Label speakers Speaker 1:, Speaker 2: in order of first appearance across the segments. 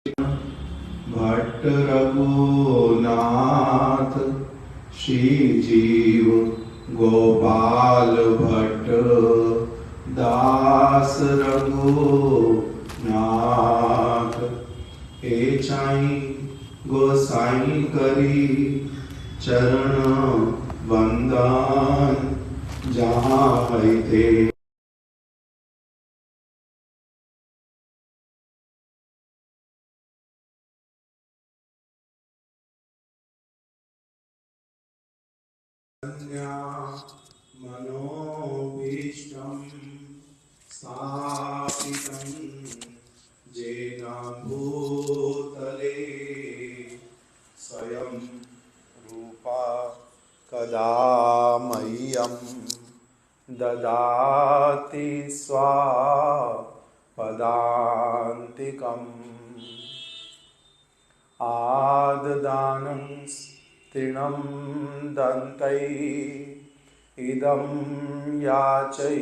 Speaker 1: भट्ट रघुनाथ श्री जीव गोपाल भट्ट दास रघुनाथ। हे चाई गोसाई करी चरण वंदन जहाँ है थे। मनोभीष्टं स्थापितं येन भूतले स्वयं रूपा कदा मह्यं ददाति स्वापदान्तिकम्। आददानं तृणं दन्तै इदं याचै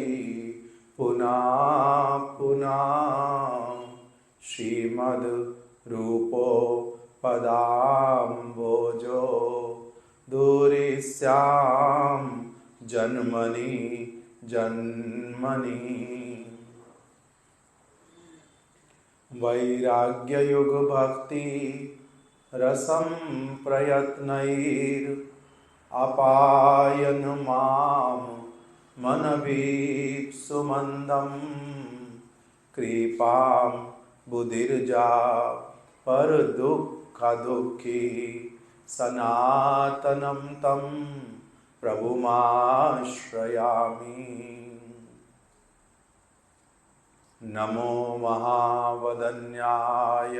Speaker 1: पुनः पुनः श्रीमद् रूपो पदाम्भोजो दूरिस्यां जन्मनि जन्मनि। वैराग्ययुग भक्ति रसं प्रयत्नैर अपायन माम मनवीप्सु मंदं कृपां बुधिर्जा पर दुःख दुःखी सनातनं तं प्रभुमाश्रयामि। नमो महावदन्याय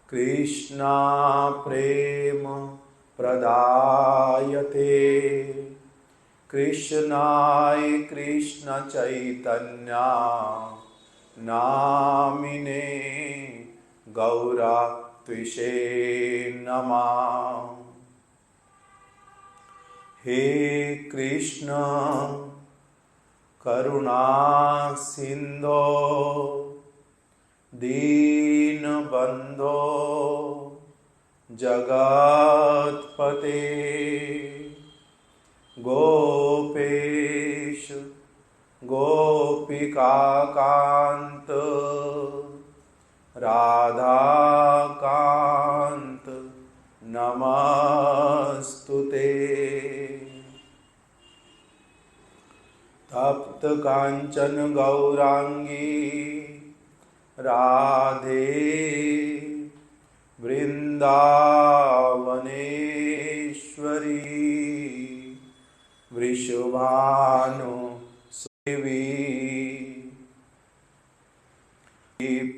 Speaker 1: कृष्णा प्रेम प्रदायते कृष्णाय कृष्ण चैतन्या नामिने गौरा त्विषे नमः। हे कृष्ण करुणा सिंधो दीनबंधो जगत्पते गोपेश गोपिकाकांत राधाकांत नमस्तुते। तप्त कांचन गौरांगी राधे वृंदावनेश्वरी वृषभानु देवी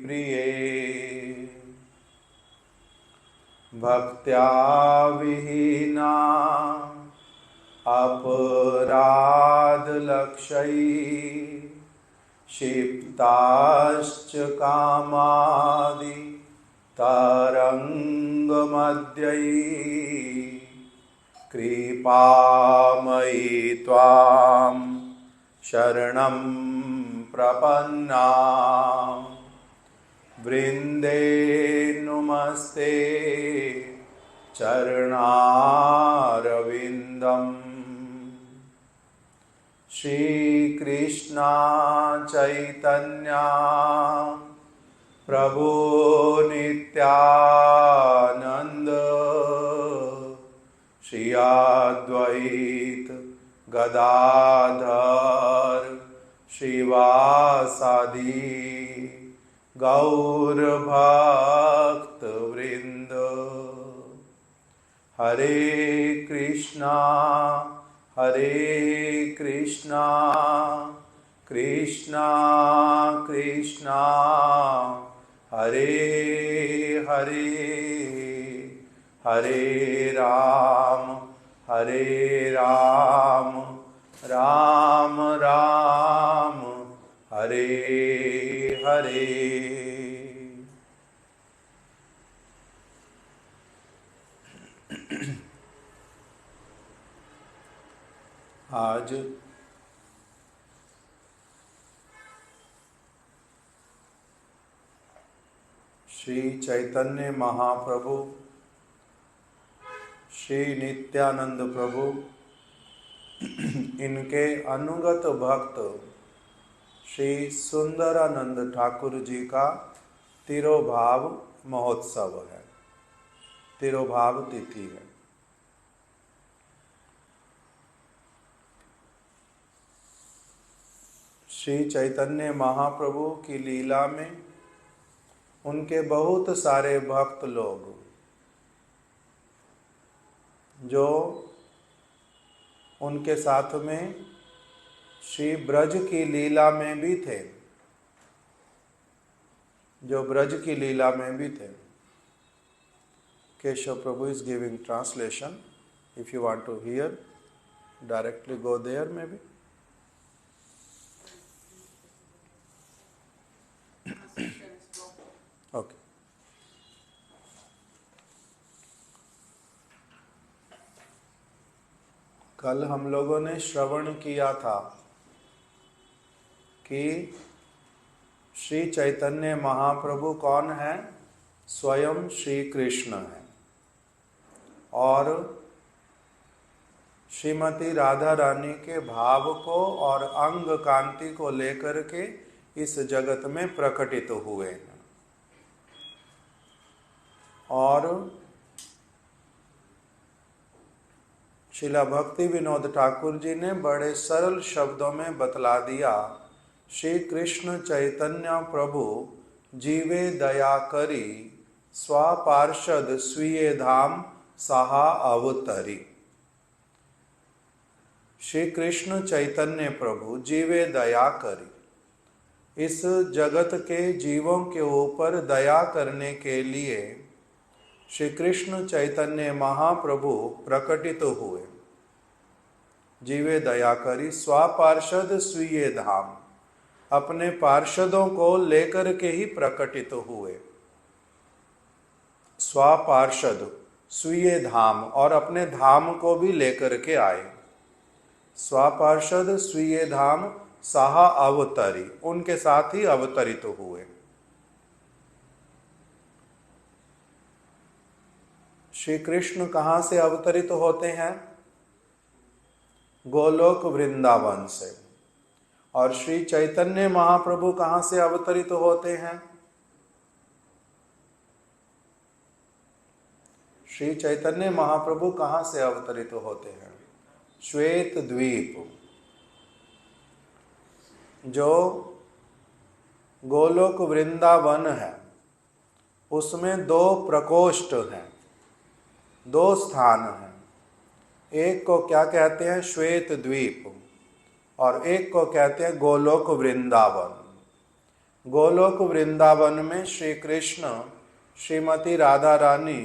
Speaker 1: प्रिये। भक्त्या विहीना अपराध लक्षै क्षिप्ताश्च कामादि तरंगमद्यै कृपामयि त्वां शरणं प्रपन्ना वृंदे नुमस्ते चरणारविन्दम्। श्री कृष्णा चैतन्या प्रभु नित्यानंद श्री अद्वैत गदाधर श्रीवासादि गौर भक्त वृंद। हरे कृष्णा कृष्णा कृष्णा हरे हरे हरे राम राम राम हरे हरे। आज श्री चैतन्य महाप्रभु, श्री नित्यानंद प्रभु, इनके अनुगत भक्त श्री सुंदरानंद ठाकुर जी का तिरोभाव महोत्सव है, तिरोभाव तिथि है। श्री चैतन्य महाप्रभु की लीला में उनके बहुत सारे भक्त लोग जो उनके साथ में श्री ब्रज की लीला में भी थे, जो ब्रज की लीला में भी थे। केशव प्रभु is giving translation. If you want to hear, directly go there maybe. Okay. कल हम लोगों ने श्रवण किया था कि श्री चैतन्य महाप्रभु कौन है? स्वयं श्री कृष्ण है और श्रीमती राधा रानी के भाव को और अंग कांति को लेकर के इस जगत में प्रकटित हुए हैं। और श्रीला भक्ति विनोद ठाकुर जी ने बड़े सरल शब्दों में बतला दिया, श्री कृष्ण चैतन्य प्रभु जीवे दया करी, स्वापार्षद स्वीय धाम सहा अवतरी। श्री कृष्ण चैतन्य प्रभु जीवे दया करी, इस जगत के जीवों के ऊपर दया करने के लिए श्री कृष्ण चैतन्य महाप्रभु प्रकटित हुए। जीवे दया करी, स्वापार्षद स्वीय धाम, अपने पार्षदों को लेकर के ही प्रकटित हुए। स्वापार्षद स्वीय धाम, और अपने धाम को भी लेकर के आए। स्वापार्षद स्वीय धाम सहा अवतरी, उनके साथ ही अवतरित हुए। श्री कृष्ण कहाँ से अवतरित होते हैं? गोलोक वृंदावन से। और श्री चैतन्य महाप्रभु कहाँ से अवतरित होते हैं? श्री चैतन्य महाप्रभु कहाँ से अवतरित होते हैं? श्वेत द्वीप, जो गोलोक वृंदावन है, उसमें दो प्रकोष्ठ हैं, दो स्थान हैं। एक को क्या कहते हैं? श्वेत द्वीप, और एक को कहते हैं गोलोक वृंदावन। गोलोक वृंदावन में श्री कृष्ण, श्रीमती राधा रानी,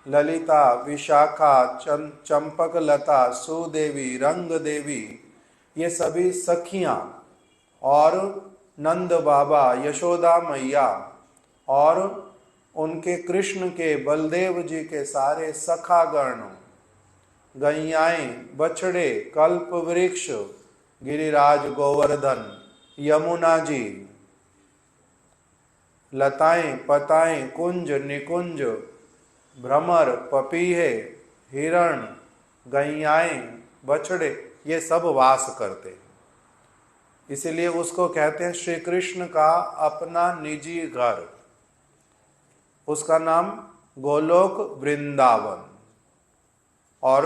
Speaker 1: ललिता, विशाखा, चंपक लता, सुदेवी, रंग देवी, ये सभी सखियां, और नंद बाबा, यशोदा मैया, और उनके कृष्ण के, बलदेव जी के सारे सखागण, गैयाएं, बछड़े, कल्प वृक्ष, गिरिराज गोवर्धन, यमुना जी, लताएं, पताएं, कुंज, निकुंज, भ्रमर, पपीहे, हिरण, गैयाएं, बछड़े, ये सब वास करते हैं। इसीलिए उसको कहते हैं श्री कृष्ण का अपना निजी घर। उसका नाम गोलोक वृंदावन। और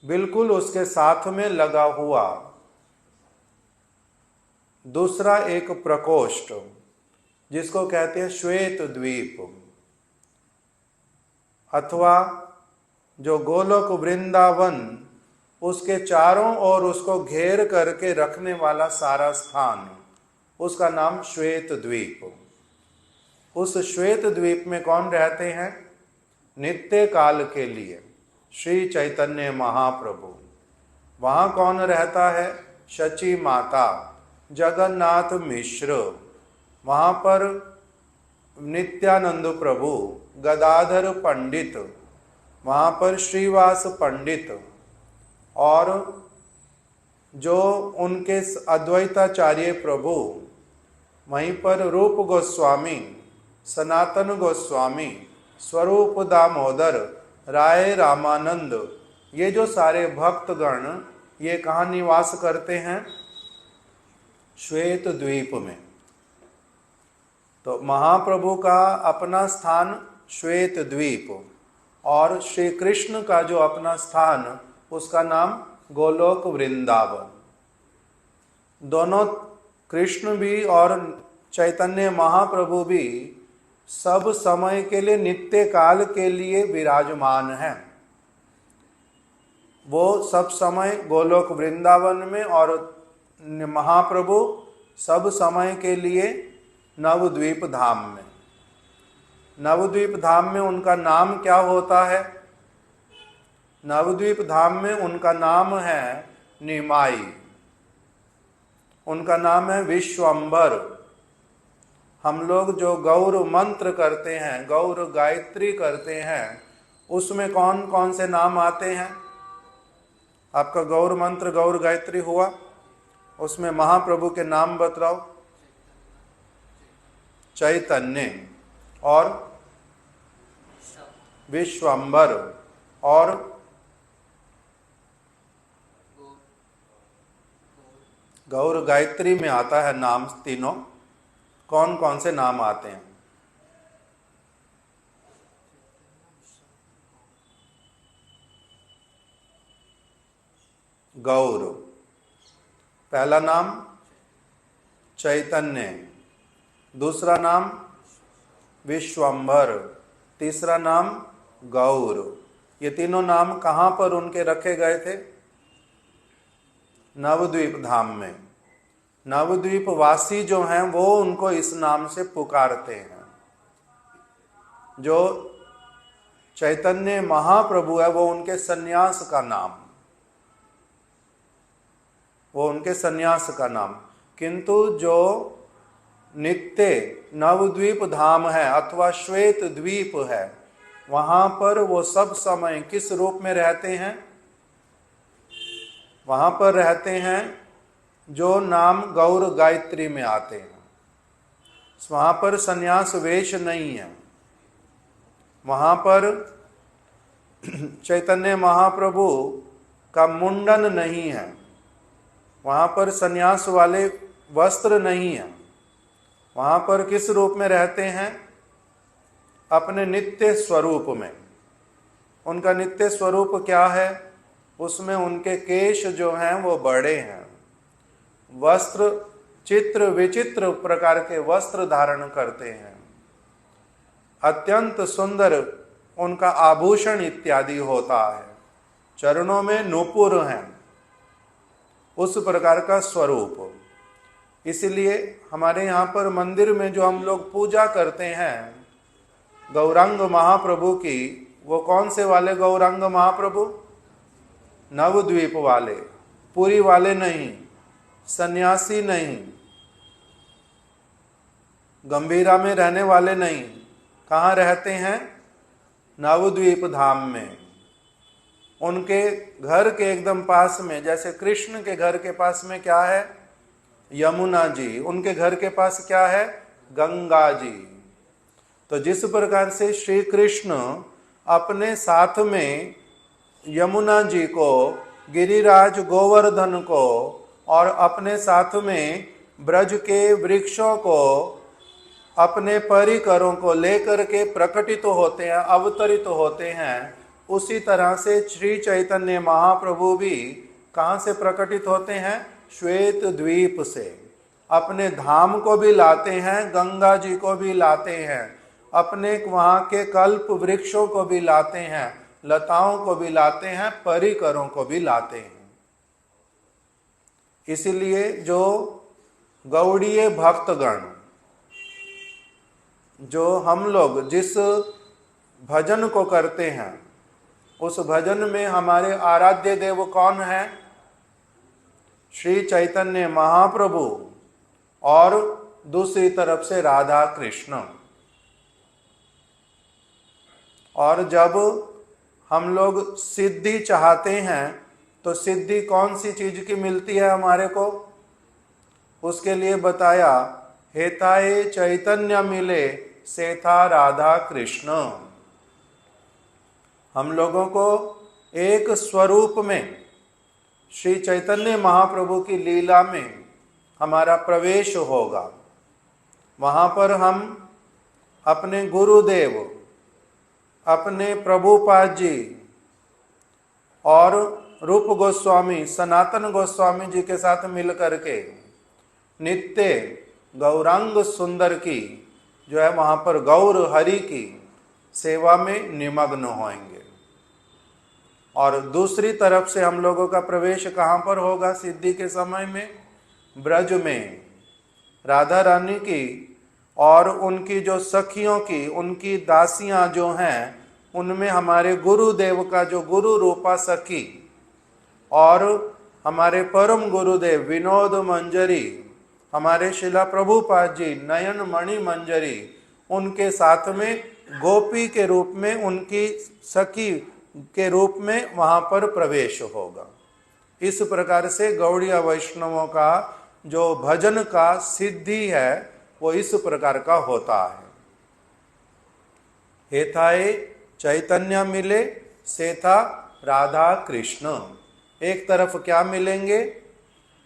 Speaker 1: बिल्कुल उसके साथ में लगा हुआ दूसरा एक प्रकोष्ठ, जिसको कहते हैं श्वेत द्वीप, अथवा जो गोलोक वृंदावन, उसके चारों ओर उसको घेर करके रखने वाला सारा स्थान, उसका नाम श्वेत द्वीप। उस श्वेत द्वीप में कौन रहते हैं? नित्य काल के लिए श्री चैतन्य महाप्रभु। वहां कौन रहता है? शची माता, जगन्नाथ मिश्र, वहां पर नित्यानंद प्रभु, गदाधर पंडित, वहां पर श्रीवास पंडित, और जो उनके अद्वैताचार्य प्रभु, वहीं पर रूप गोस्वामी, सनातन गोस्वामी, स्वरूप दामोदर, राय रामानंद, ये जो सारे भक्तगण ये कहाँ निवास करते हैं? श्वेत द्वीप में। तो महाप्रभु का अपना स्थान श्वेत द्वीप और श्री कृष्ण का जो अपना स्थान उसका नाम गोलोक वृंदावन। दोनों कृष्ण भी और चैतन्य महाप्रभु भी सब समय के लिए, नित्य काल के लिए विराजमान हैं। वो सब समय गोलोक वृंदावन में और महाप्रभु सब समय के लिए नवद्वीप धाम में। नवद्वीप धाम में उनका नाम क्या होता है? नवद्वीप धाम में उनका नाम है निमाई, उनका नाम है विश्वंभर। हम लोग जो गौर मंत्र करते हैं, गौर गायत्री करते हैं, उसमें कौन कौन से नाम आते हैं? आपका गौर मंत्र गौर गायत्री हुआ, उसमें महाप्रभु के नाम बतलाओ। चैतन्य और विश्वंभर और गौर गायत्री में आता है नाम तीनों। कौन कौन से नाम आते हैं? गौर पहला नाम, चैतन्य दूसरा नाम, विश्वंभर तीसरा नाम, गौर। ये तीनों नाम कहाँ पर उनके रखे गए थे? नवद्वीप धाम में। नवद्वीप वासी जो हैं वो उनको इस नाम से पुकारते हैं। जो चैतन्य महाप्रभु है वो उनके सन्यास का नाम, वो उनके सन्यास का नाम। किंतु जो नित्य नवद्वीप धाम है अथवा श्वेत द्वीप है, वहां पर वो सब समय किस रूप में रहते हैं? वहां पर रहते हैं जो नाम गौर गायत्री में आते हैं। वहां पर सन्यास वेश नहीं है, वहां पर चैतन्य महाप्रभु का मुंडन नहीं है, वहां पर सन्यास वाले वस्त्र नहीं है। वहां पर किस रूप में रहते हैं? अपने नित्य स्वरूप में। उनका नित्य स्वरूप क्या है? उसमें उनके केश जो हैं वो बड़े हैं, वस्त्र चित्र विचित्र प्रकार के वस्त्र धारण करते हैं, अत्यंत सुंदर उनका आभूषण इत्यादि होता है, चरणों में नूपुर हैं, उस प्रकार का स्वरूप। इसलिए हमारे यहाँ पर मंदिर में जो हम लोग पूजा करते हैं गौरांग महाप्रभु की, वो कौन से वाले गौरांग महाप्रभु? नवद्वीप वाले, पुरी वाले नहीं, सन्यासी नहीं, गंभीरा में रहने वाले नहीं। कहाँ रहते हैं? नवद्वीप धाम में। उनके घर के एकदम पास में, जैसे कृष्ण के घर के पास में क्या है? यमुना जी। उनके घर के पास क्या है? गंगा जी। तो जिस प्रकार से श्री कृष्ण अपने साथ में यमुना जी को, गिरिराज गोवर्धन को और अपने साथ में ब्रज के वृक्षों को, अपने परिकरों को लेकर के प्रकटित होते हैं, अवतरित होते हैं, उसी तरह से श्री चैतन्य महाप्रभु भी कहाँ से प्रकटित होते हैं? श्वेत द्वीप से। अपने धाम को भी लाते हैं, गंगा जी को भी लाते हैं, अपने वहाँ के कल्प वृक्षों को भी लाते हैं, लताओं को भी लाते हैं, परिकरों को भी लाते हैं। इसलिए जो गौड़ीय भक्तगण, जो हम लोग जिस भजन को करते हैं, उस भजन में हमारे आराध्य देव कौन है? श्री चैतन्य महाप्रभु और दूसरी तरफ से राधा कृष्ण। और जब हम लोग सिद्धि चाहते हैं तो सिद्धि कौन सी चीज की मिलती है हमारे को? उसके लिए बताया, हेताए चैतन्य मिले से था राधा कृष्ण। हम लोगों को एक स्वरूप में श्री चैतन्य महाप्रभु की लीला में हमारा प्रवेश होगा। वहाँ पर हम अपने गुरुदेव, अपने प्रभुपाद जी और रूप गोस्वामी, सनातन गोस्वामी जी के साथ मिलकर के नित्य गौरांग सुंदर की जो है वहाँ पर गौर हरि की सेवा में निमग्न होंगे। और दूसरी तरफ से हम लोगों का प्रवेश कहाँ पर होगा सिद्धि के समय में? ब्रज में राधा रानी की और उनकी जो सखियों की, उनकी दासियां जो हैं, उनमें हमारे गुरुदेव का जो गुरु रूपा सखी और हमारे परम गुरुदेव विनोद मंजरी, हमारे शिला प्रभुपाद जी नयन मणि मंजरी, उनके साथ में गोपी के रूप में, उनकी सखी के रूप में वहां पर प्रवेश होगा। इस प्रकार से गौड़ीय वैष्णवों का जो भजन का सिद्धि है वो इस प्रकार का होता है। हेथाए चैतन्य मिले सेथा राधा कृष्ण। एक तरफ क्या मिलेंगे?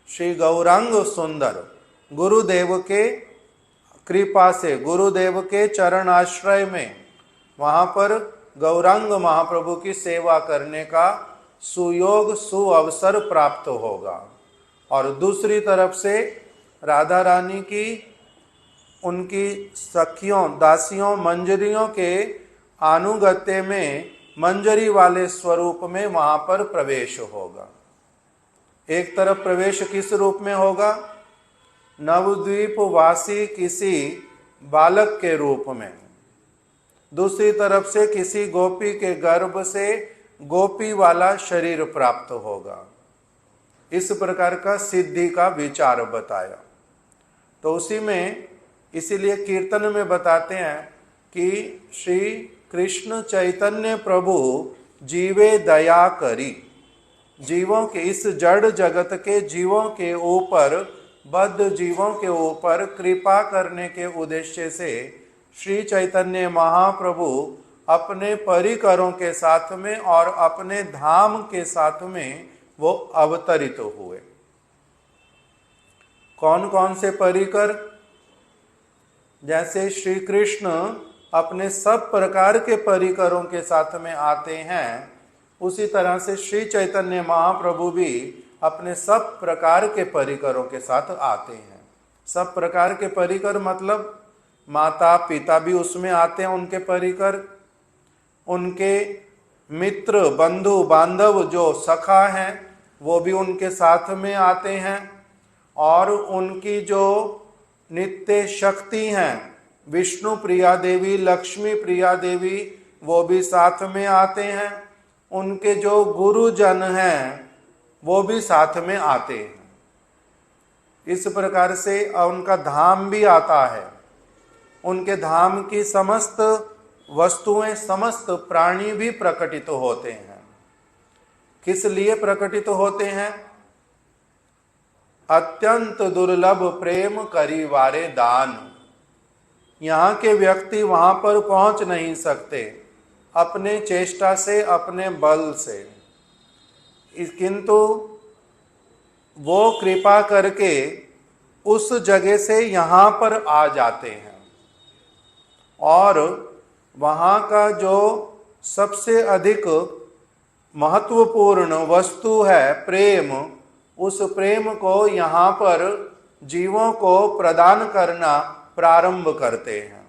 Speaker 1: श्री गौरांग सुंदर, गुरुदेव के कृपा से, गुरुदेव के चरण आश्रय में वहां पर गौरांग महाप्रभु की सेवा करने का सुयोग सुअवसर प्राप्त होगा। और दूसरी तरफ से राधा रानी की, उनकी सखियों, दासियों, मंजरियों के अनुगत्य में मंजरी वाले स्वरूप में वहां पर प्रवेश होगा। एक तरफ प्रवेश किस रूप में होगा? नवद्वीप वासी किसी बालक के रूप में, दूसरी तरफ से किसी गोपी के गर्भ से गोपी वाला शरीर प्राप्त होगा। इस प्रकार का सिद्धि का विचार बताया। तो उसी में इसीलिए कीर्तन में बताते हैं कि श्री कृष्ण चैतन्य प्रभु जीवे दया करी। जीवों के, इस जड़ जगत के जीवों के ऊपर, बद्ध जीवों के ऊपर कृपा करने के उद्देश्य से श्री चैतन्य महाप्रभु अपने परिकरों के साथ में और अपने धाम के साथ में वो अवतरित हुए। कौन कौन से परिकर? जैसे श्री कृष्ण अपने सब प्रकार के परिकरों के साथ में आते हैं, उसी तरह से श्री चैतन्य महाप्रभु भी अपने सब प्रकार के परिकरों के साथ आते हैं। सब प्रकार के परिकर मतलब माता पिता भी उसमें आते हैं, उनके परिकर, उनके मित्र बंधु बांधव जो सखा हैं वो भी उनके साथ में आते हैं, और उनकी जो नित्य शक्ति हैं विष्णु प्रिया देवी, लक्ष्मी प्रिया देवी, वो भी साथ में आते हैं। उनके जो गुरुजन हैं वो भी साथ में आते हैं। इस प्रकार से उनका धाम भी आता है। उनके धाम की समस्त वस्तुएं, समस्त प्राणी भी प्रकटित होते हैं। किस लिए प्रकटित होते हैं? अत्यंत दुर्लभ प्रेम करीवारे दान। यहाँ के व्यक्ति वहां पर पहुंच नहीं सकते अपने चेष्टा से, अपने बल से, किंतु वो कृपा करके उस जगह से यहाँ पर आ जाते हैं। और वहाँ का जो सबसे अधिक महत्वपूर्ण वस्तु है प्रेम, उस प्रेम को यहाँ पर जीवों को प्रदान करना प्रारंभ करते हैं।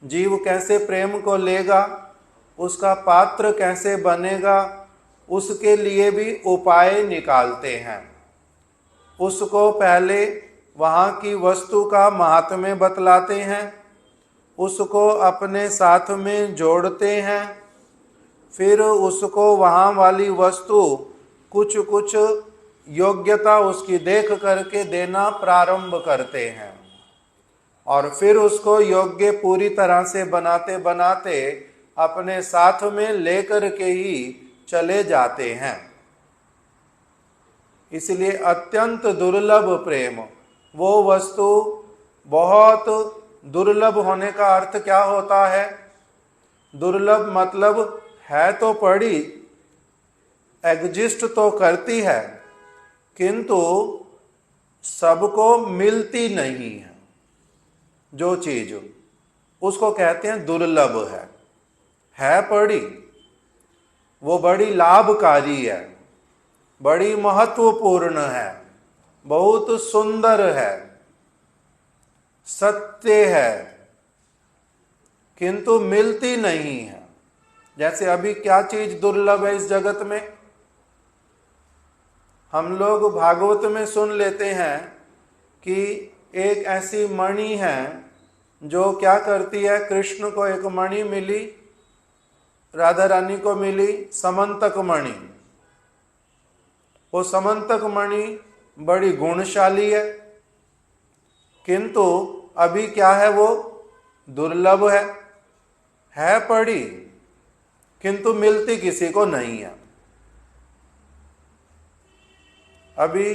Speaker 1: जीव कैसे प्रेम को लेगा, उसका पात्र कैसे बनेगा, उसके लिए भी उपाय निकालते हैं। उसको पहले वहाँ की वस्तु का महात्म्य बतलाते हैं, उसको अपने साथ में जोड़ते हैं, फिर उसको वहाँ वाली वस्तु कुछ कुछ योग्यता उसकी देख करके देना प्रारंभ करते हैं, और फिर उसको योग्य पूरी तरह से बनाते बनाते अपने साथ में लेकर के ही चले जाते हैं। इसलिए अत्यंत दुर्लभ प्रेम, वो वस्तु बहुत दुर्लभ होने का अर्थ क्या होता है? दुर्लभ मतलब है तो पड़ी, एग्जिस्ट तो करती है, किंतु सबको मिलती नहीं है। जो चीज, उसको कहते हैं दुर्लभ है पड़ी, वो बड़ी लाभकारी है, बड़ी महत्वपूर्ण है, बहुत सुंदर है, सत्य है, किंतु मिलती नहीं है। जैसे अभी क्या चीज दुर्लभ है इस जगत में? हम लोग भागवत में सुन लेते हैं कि एक ऐसी मणि है जो क्या करती है, कृष्ण को एक मणि मिली, राधा रानी को मिली, समंतक मणि। वो समंतक मणि बड़ी गुणशाली किंतु अभी क्या है, वो दुर्लभ है पड़ी, किंतु मिलती किसी को नहीं है। अभी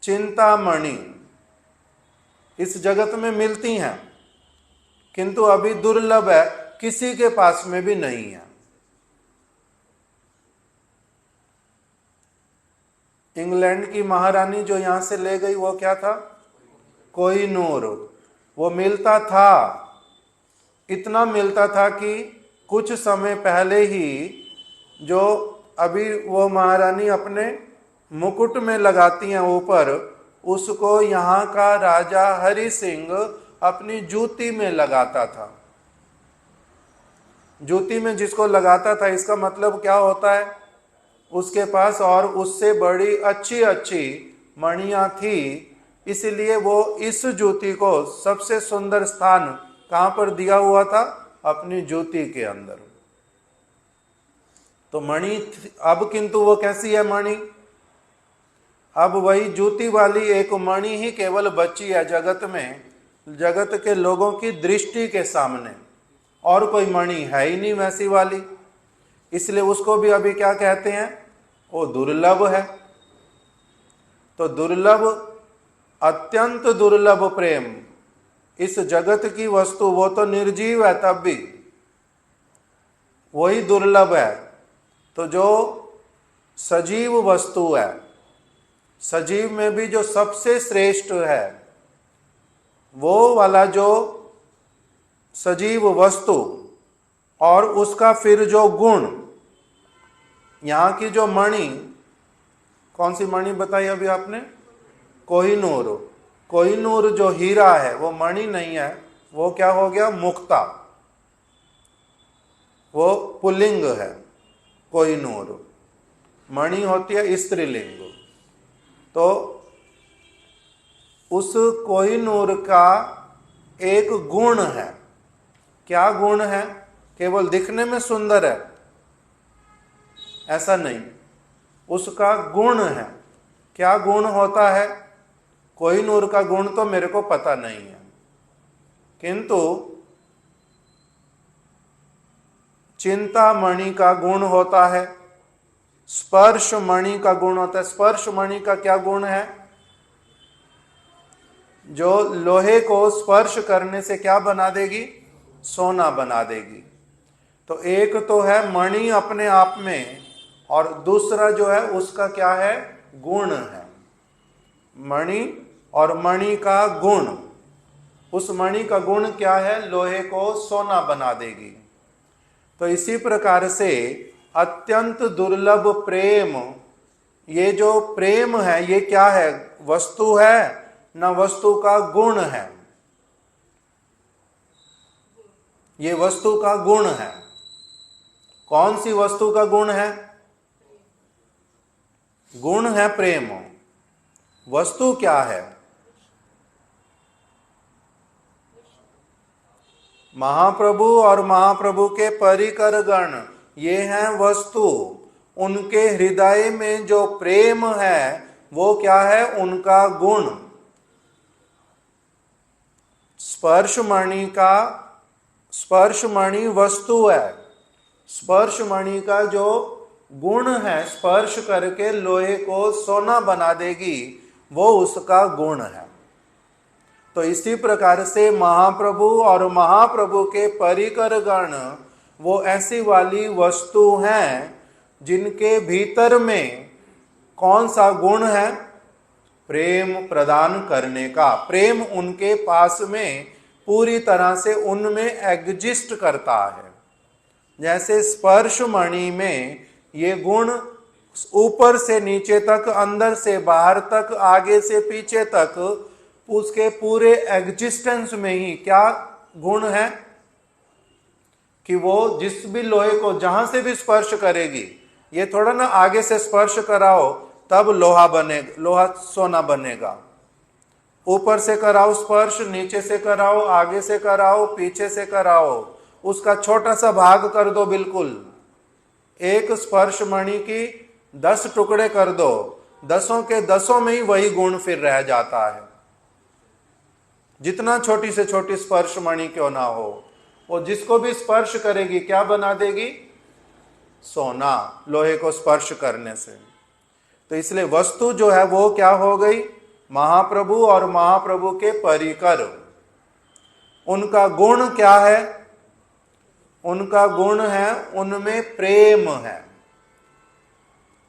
Speaker 1: चिंतामणि इस जगत में मिलती हैं, किंतु अभी दुर्लभ है, किसी के पास में भी नहीं है। इंग्लैंड की महारानी जो यहां से ले गई, वो क्या था? कोहिनूर। वो मिलता था, इतना मिलता था कि कुछ समय पहले ही जो अभी वो महारानी अपने मुकुट में लगाती हैं ऊपर, उसको यहाँ का राजा हरि सिंह अपनी जूती में लगाता था। जूती में जिसको लगाता था, इसका मतलब क्या होता है? उसके पास और उससे बड़ी अच्छी अच्छी मणियां थी, इसलिए वो इस जूती को सबसे सुंदर स्थान कहां पर दिया हुआ था? अपनी जूती के अंदर। तो मणि अब किंतु वो कैसी है मणि? अब वही जूती वाली एक मणि ही केवल बची है जगत में, जगत के लोगों की दृष्टि के सामने, और कोई मणि है ही नहीं वैसी वाली। इसलिए उसको भी अभी क्या कहते हैं? वो दुर्लभ है। तो दुर्लभ, अत्यंत दुर्लभ प्रेम, इस जगत की वस्तु, वो तो निर्जीव है तब भी, वही दुर्लभ है। तो जो सजीव वस्तु है, सजीव में भी जो सबसे श्रेष्ठ है, वो वाला जो सजीव वस्तु और उसका फिर जो गुण, यहां की जो मणि, कौन सी मणि बताई अभी आपने? कोहिनूर। कोहिनूर जो हीरा है वो मणि नहीं है, वो क्या हो गया? मुक्ता। वो पुल्लिंग है। कोहिनूर मणि होती है स्त्रीलिंग। तो उस कोहिनूर का एक गुण है। क्या गुण है? केवल दिखने में सुंदर है ऐसा नहीं, उसका गुण है। क्या गुण होता है? कोहिनूर का गुण तो मेरे को पता नहीं है, किंतु चिंतामणि का गुण होता है, स्पर्श मणि का गुण होता है। स्पर्श मणि का क्या गुण है? जो लोहे को स्पर्श करने से क्या बना देगी? सोना बना देगी। तो एक तो है मणि अपने आप में, और दूसरा जो है उसका क्या है? गुण है। मणि और मणि का गुण, उस मणि का गुण क्या है? लोहे को सोना बना देगी। तो इसी प्रकार से अत्यंत दुर्लभ प्रेम, ये जो प्रेम है ये क्या है? वस्तु है न वस्तु का गुण है, ये वस्तु का गुण है। कौन सी वस्तु का गुण है? गुण है प्रेम। वस्तु क्या है? महाप्रभु और महाप्रभु के परिकर गण, ये हैं वस्तु। उनके हृदय में जो प्रेम है वो क्या है? उनका गुण। स्पर्श मणि वस्तु है। स्पर्श मणि का जो गुण है, स्पर्श करके लोहे को सोना बना देगी, वो उसका गुण है। तो इसी प्रकार से महाप्रभु और महाप्रभु के परिकर गण वो ऐसी वाली वस्तु हैं जिनके भीतर में कौन सा गुण है? प्रेम प्रदान करने का। प्रेम उनके पास में पूरी तरह से उनमें एग्जिस्ट करता है। जैसे स्पर्श मणि में ये गुण ऊपर से नीचे तक, अंदर से बाहर तक, आगे से पीछे तक, उसके पूरे एग्जिस्टेंस में ही क्या गुण है कि वो जिस भी लोहे को जहां से भी स्पर्श करेगी, ये थोड़ा ना आगे से स्पर्श कराओ तब लोहा बनेगा, लोहा सोना बनेगा। ऊपर से कराओ स्पर्श, नीचे से कराओ, आगे से कराओ, पीछे से कराओ, उसका छोटा सा भाग कर दो, बिल्कुल एक स्पर्श मणि की 10 टुकड़े कर दो, 10 के 10 में ही वही गुण फिर रह जाता है। जितना छोटी से छोटी स्पर्श मणि क्यों ना हो, वो जिसको भी स्पर्श करेगी क्या बना देगी? सोना, लोहे को स्पर्श करने से। तो इसलिए वस्तु जो है वो क्या हो गई? महाप्रभु और महाप्रभु के परिकर। उनका गुण क्या है? उनका गुण है उनमें प्रेम है।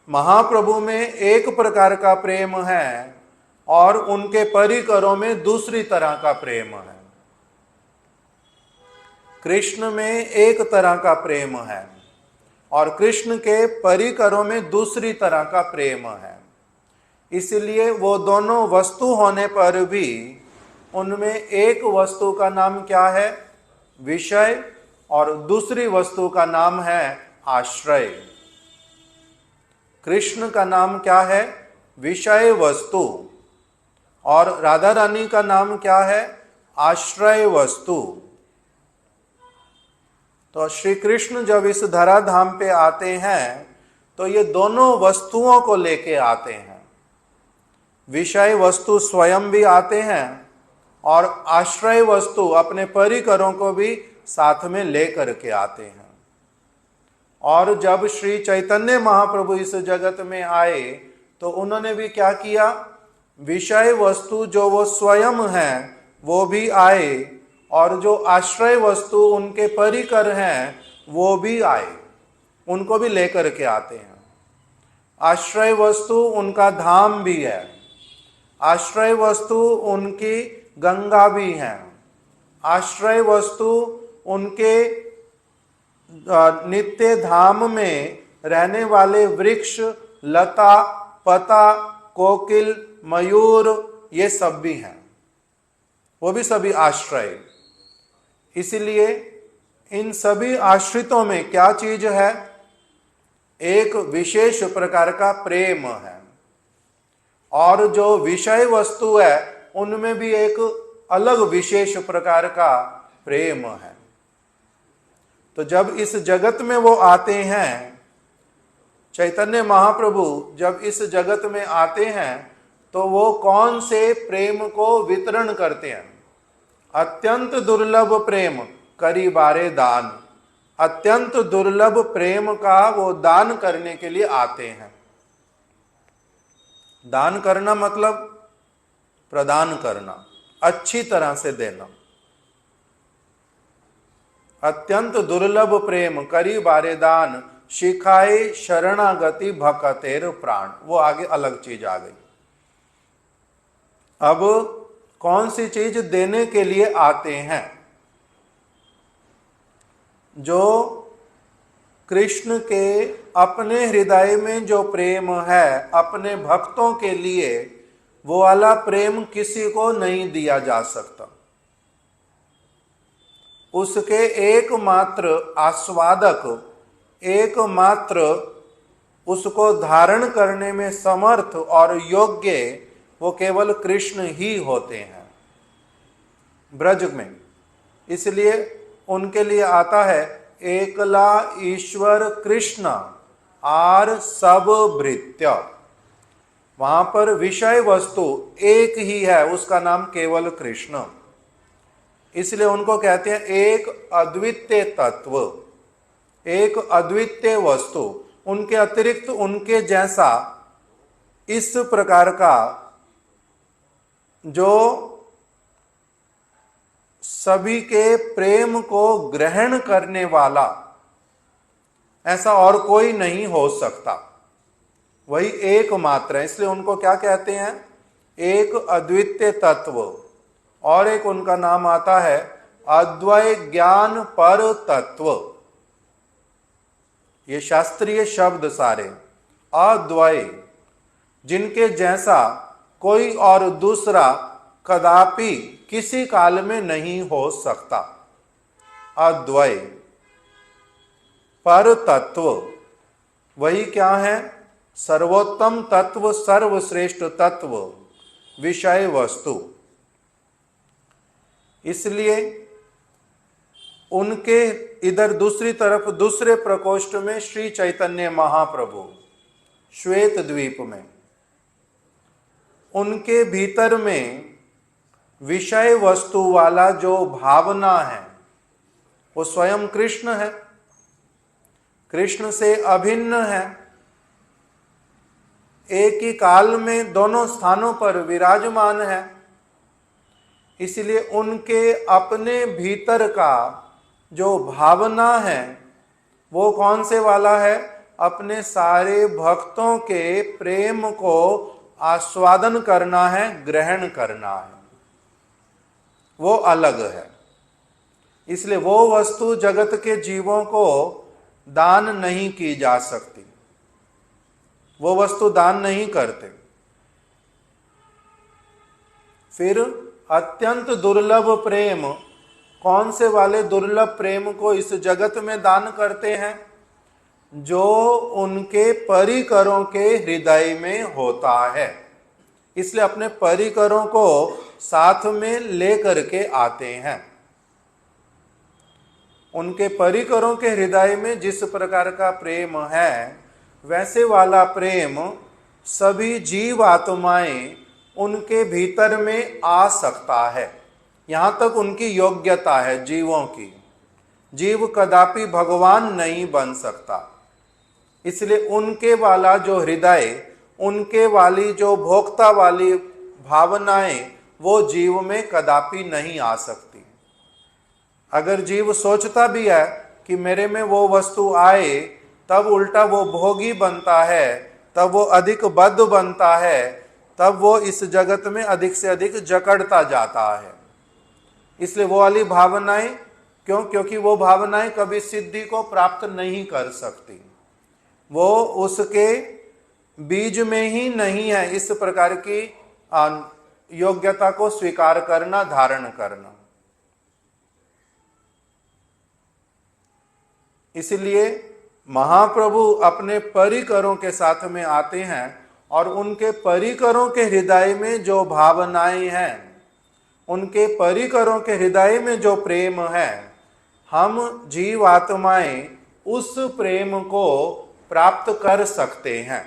Speaker 1: महाप्रभु में एक प्रकार का प्रेम है और उनके परिकरों में दूसरी तरह का प्रेम है। कृष्ण में एक तरह का प्रेम है और कृष्ण के परिकरों में दूसरी तरह का प्रेम है। इसलिए वो दोनों वस्तु होने पर भी उनमें एक वस्तु का नाम क्या है? विषय, और दूसरी वस्तु का नाम है आश्रय। कृष्ण का नाम क्या है? विषय वस्तु, और राधा रानी का नाम क्या है? आश्रय वस्तु। तो श्री कृष्ण जब इस धराधाम पे आते हैं तो ये दोनों वस्तुओं को लेके आते हैं। विषय वस्तु स्वयं भी आते हैं और आश्रय वस्तु अपने परिकरों को भी साथ में लेकर के आते हैं। और जब श्री चैतन्य महाप्रभु इस जगत में आए तो उन्होंने भी क्या किया? विषय वस्तु जो वो स्वयं हैं वो भी आए और जो आश्रय वस्तु उनके परिकर हैं वो भी आए, उनको भी लेकर के आते हैं। आश्रय वस्तु उनका धाम भी है, आश्रय वस्तु उनकी गंगा भी है, आश्रय वस्तु उनके नित्य धाम में रहने वाले वृक्ष, लता, पता, कोकिल, मयूर, ये सब भी हैं, वो भी सभी आश्रय। इसलिए इन सभी आश्रितों में क्या चीज है? एक विशेष प्रकार का प्रेम है। और जो विषय वस्तु है उनमें भी एक अलग विशेष प्रकार का प्रेम है। तो जब इस जगत में वो आते हैं, चैतन्य महाप्रभु जब इस जगत में आते हैं तो वो कौन से प्रेम को वितरण करते हैं? अत्यंत दुर्लभ प्रेम करी बारे दान। अत्यंत दुर्लभ प्रेम का वो दान करने के लिए आते हैं। दान करना मतलब प्रदान करना, अच्छी तरह से देना। अत्यंत दुर्लभ प्रेम करी बारे दान, शिखाए शरणागति भक्तेर प्राण। वो आगे अलग चीज आ गई। अब कौन सी चीज देने के लिए आते हैं? जो कृष्ण के अपने हृदय में जो प्रेम है अपने भक्तों के लिए, वो वाला प्रेम किसी को नहीं दिया जा सकता। उसके एकमात्र आस्वादक, एकमात्र उसको धारण करने में समर्थ और योग्य वो केवल कृष्ण ही होते हैं ब्रज में। इसलिए उनके लिए आता है एकला ईश्वर कृष्ण आर सब भृत्य। वहां पर विषय वस्तु एक ही है, उसका नाम केवल कृष्ण। इसलिए उनको कहते हैं एक अद्वितीय तत्व, एक अद्वितीय वस्तु। उनके अतिरिक्त उनके जैसा इस प्रकार का जो सभी के प्रेम को ग्रहण करने वाला ऐसा और कोई नहीं हो सकता, वही एकमात्र है। इसलिए उनको क्या कहते हैं? एक अद्वितीय तत्व। और एक उनका नाम आता है अद्वय ज्ञान पर तत्व। ये शास्त्रीय शब्द सारे अद्वय, जिनके जैसा कोई और दूसरा कदापि किसी काल में नहीं हो सकता। अद्वय पर तत्व वही क्या है? सर्वोत्तम तत्व, सर्वश्रेष्ठ तत्व, विषय वस्तु। इसलिए उनके इधर दूसरी तरफ दूसरे प्रकोष्ठ में श्री चैतन्य महाप्रभु श्वेत द्वीप में, उनके भीतर में विषय वस्तु वाला जो भावना है वो स्वयं कृष्ण है, कृष्ण से अभिन्न है। एक ही काल में दोनों स्थानों पर विराजमान है। इसलिए उनके अपने भीतर का जो भावना है वो कौन से वाला है? अपने सारे भक्तों के प्रेम को आस्वादन करना है, ग्रहण करना है, वो अलग है। इसलिए वो वस्तु जगत के जीवों को दान नहीं की जा सकती, वो वस्तु दान नहीं करते। फिर अत्यंत दुर्लभ प्रेम, कौन से वाले दुर्लभ प्रेम को इस जगत में दान करते हैं? जो उनके परिकरों के हृदय में होता है। इसलिए अपने परिकरों को साथ में लेकर के आते हैं। उनके परिकरों के हृदय में जिस प्रकार का प्रेम है वैसे वाला प्रेम सभी जीव आत्माएं उनके भीतर में आ सकता है। यहां तक उनकी योग्यता है जीवों की। जीव कदापि भगवान नहीं बन सकता। इसलिए उनके वाला जो हृदय, उनके वाली जो भोक्ता वाली भावनाएं वो जीव में कदापि नहीं आ सकती। अगर जीव सोचता भी है कि मेरे में वो वस्तु आए, तब उल्टा वो भोगी बनता है, तब वो अधिक बद्ध बनता है, तब वो इस जगत में अधिक से अधिक जकड़ता जाता है। इसलिए वो वाली भावनाएं क्यों? क्योंकि वो भावनाएं कभी सिद्धि को प्राप्त नहीं कर सकती, वो उसके बीज में ही नहीं है इस प्रकार की योग्यता को स्वीकार करना, धारण करना। इसलिए महाप्रभु अपने परिकरों के साथ में आते हैं और उनके परिकरों के हृदय में जो भावनाएं हैं, उनके परिकरों के हृदय में जो प्रेम है, हम जीव आत्माएं उस प्रेम को प्राप्त कर सकते हैं।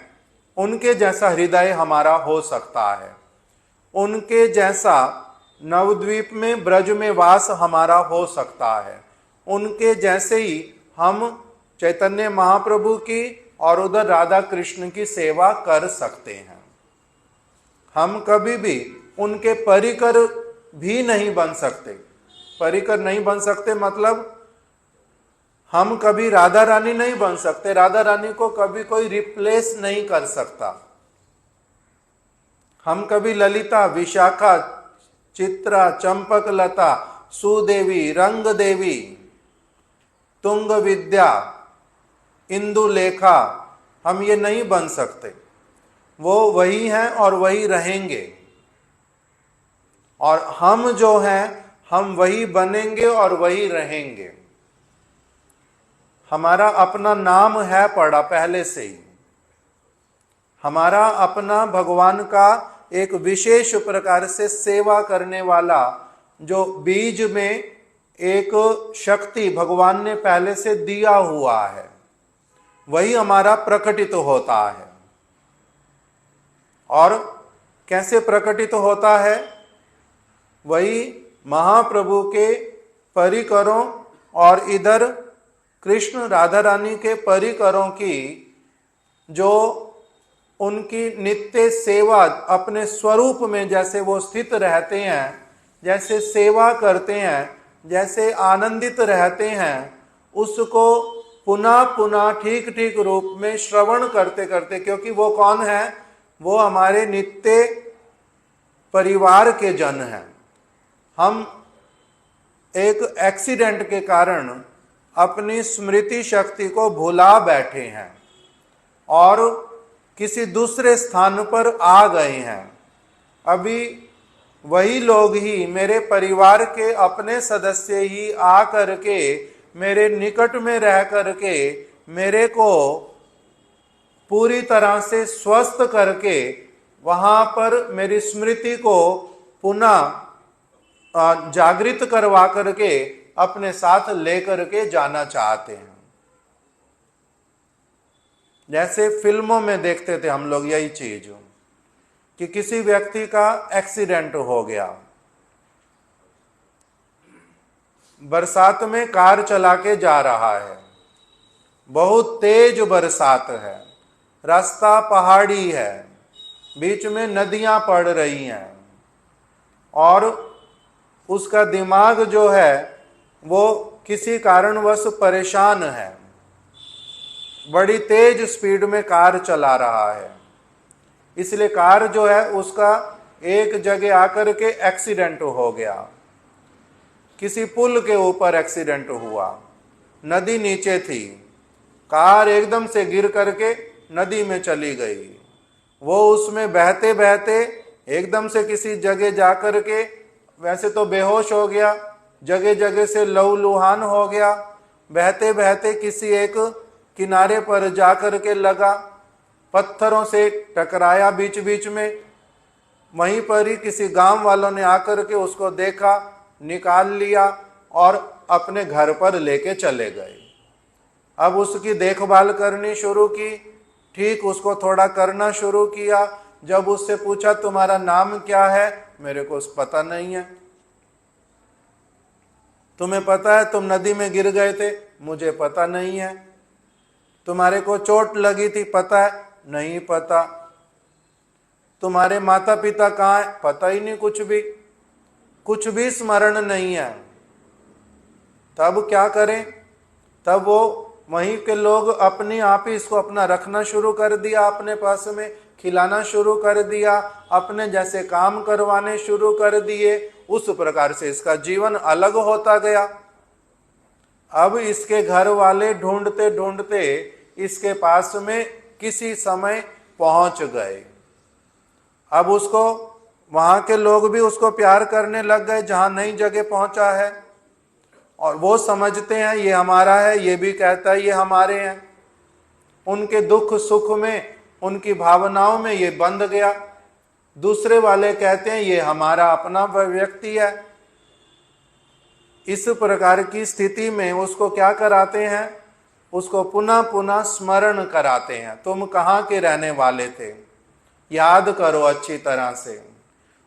Speaker 1: उनके जैसा हृदय हमारा हो सकता है, उनके जैसा नवद्वीप में ब्रज में वास हमारा हो सकता है, उनके जैसे ही हम चैतन्य महाप्रभु की और उधर राधा कृष्ण की सेवा कर सकते हैं। हम कभी भी उनके परिकर भी नहीं बन सकते। परिकर नहीं बन सकते मतलब हम कभी राधा रानी नहीं बन सकते। राधा रानी को कभी कोई रिप्लेस नहीं कर सकता। हम कभी ललिता, विशाखा, चित्रा, चंपक लता, सुदेवी, रंग देवी, तुंग विद्या, इंदुलेखा, हम ये नहीं बन सकते। वो वही हैं और वही रहेंगे, और हम जो हैं हम वही बनेंगे और वही रहेंगे। हमारा अपना नाम है पड़ा पहले से ही। हमारा अपना भगवान का एक विशेष प्रकार से सेवा करने वाला जो बीज में एक शक्ति भगवान ने पहले से दिया हुआ है, वही हमारा प्रकटित होता है। और कैसे प्रकटित होता है? वही महाप्रभु के परिकरों और इधर कृष्ण राधा रानी के परिकरों की जो उनकी नित्य सेवा अपने स्वरूप में जैसे वो स्थित रहते हैं, जैसे सेवा करते हैं, जैसे आनंदित रहते हैं, उसको पुनः पुनः ठीक ठीक रूप में श्रवण करते करते, क्योंकि वो कौन है, वो हमारे नित्य परिवार के जन हैं। हम एक एक्सीडेंट के कारण अपनी स्मृति शक्ति को भुला बैठे हैं और किसी दूसरे स्थान पर आ गए हैं। अभी वही लोग ही, मेरे परिवार के अपने सदस्य ही आ करके मेरे निकट में रह करके मेरे को पूरी तरह से स्वस्थ करके वहां पर मेरी स्मृति को पुनः जागृत करवा करके अपने साथ लेकर के जाना चाहते हैं। जैसे फिल्मों में देखते थे हम लोग यही चीज, कि किसी व्यक्ति का एक्सीडेंट हो गया, बरसात में कार चला के जा रहा है, बहुत तेज बरसात है, रास्ता पहाड़ी है, बीच में नदियां पड़ रही हैं और उसका दिमाग जो है वो किसी कारणवश परेशान है, बड़ी तेज स्पीड में कार चला रहा है, इसलिए कार जो है उसका एक जगह आकर के एक्सीडेंट हो गया। किसी पुल के ऊपर एक्सीडेंट हुआ, नदी नीचे थी, कार एकदम से गिर करके नदी में चली गई। वो उसमें बहते बहते एकदम से किसी जगह जाकर के वैसे तो बेहोश हो गया, जगह जगह से लहूलुहान हो गया, बहते बहते किसी एक किनारे पर जाकर के लगा, पत्थरों से टकराया बीच बीच में। वहीं पर ही किसी गांव वालों ने आकर के उसको देखा, निकाल लिया और अपने घर पर लेके चले गए। अब उसकी देखभाल करनी शुरू की, ठीक उसको थोड़ा करना शुरू किया। जब उससे पूछा तुम्हारा नाम क्या है, मेरे को पता नहीं है। तुम्हें पता है तुम नदी में गिर गए थे, मुझे पता नहीं है। तुम्हारे को चोट लगी थी, पता है, नहीं पता। तुम्हारे माता पिता कहाँ है, पता ही नहीं, कुछ भी स्मरण नहीं है। तब क्या करें? तब वो वहीं के लोग अपने आप ही इसको अपना रखना शुरू कर दिया, अपने पास में खिलाना शुरू कर दिया, अपने जैसे काम करवाने शुरू कर दिए। उस प्रकार से इसका जीवन अलग होता गया। अब इसके घर वाले ढूंढते ढूंढते इसके पास में किसी समय पहुंच गए। अब उसको वहां के लोग भी उसको प्यार करने लग गए जहां नई जगह पहुंचा है, और वो समझते हैं ये हमारा है, ये भी कहता है ये हमारे हैं। उनके दुख सुख में, उनकी भावनाओं में ये बंध गया। दूसरे वाले कहते हैं ये हमारा अपना व्यक्ति है। इस प्रकार की स्थिति में उसको क्या कराते हैं? उसको पुनः पुनः स्मरण कराते हैं। तुम कहाँ के रहने वाले थे, याद करो अच्छी तरह से।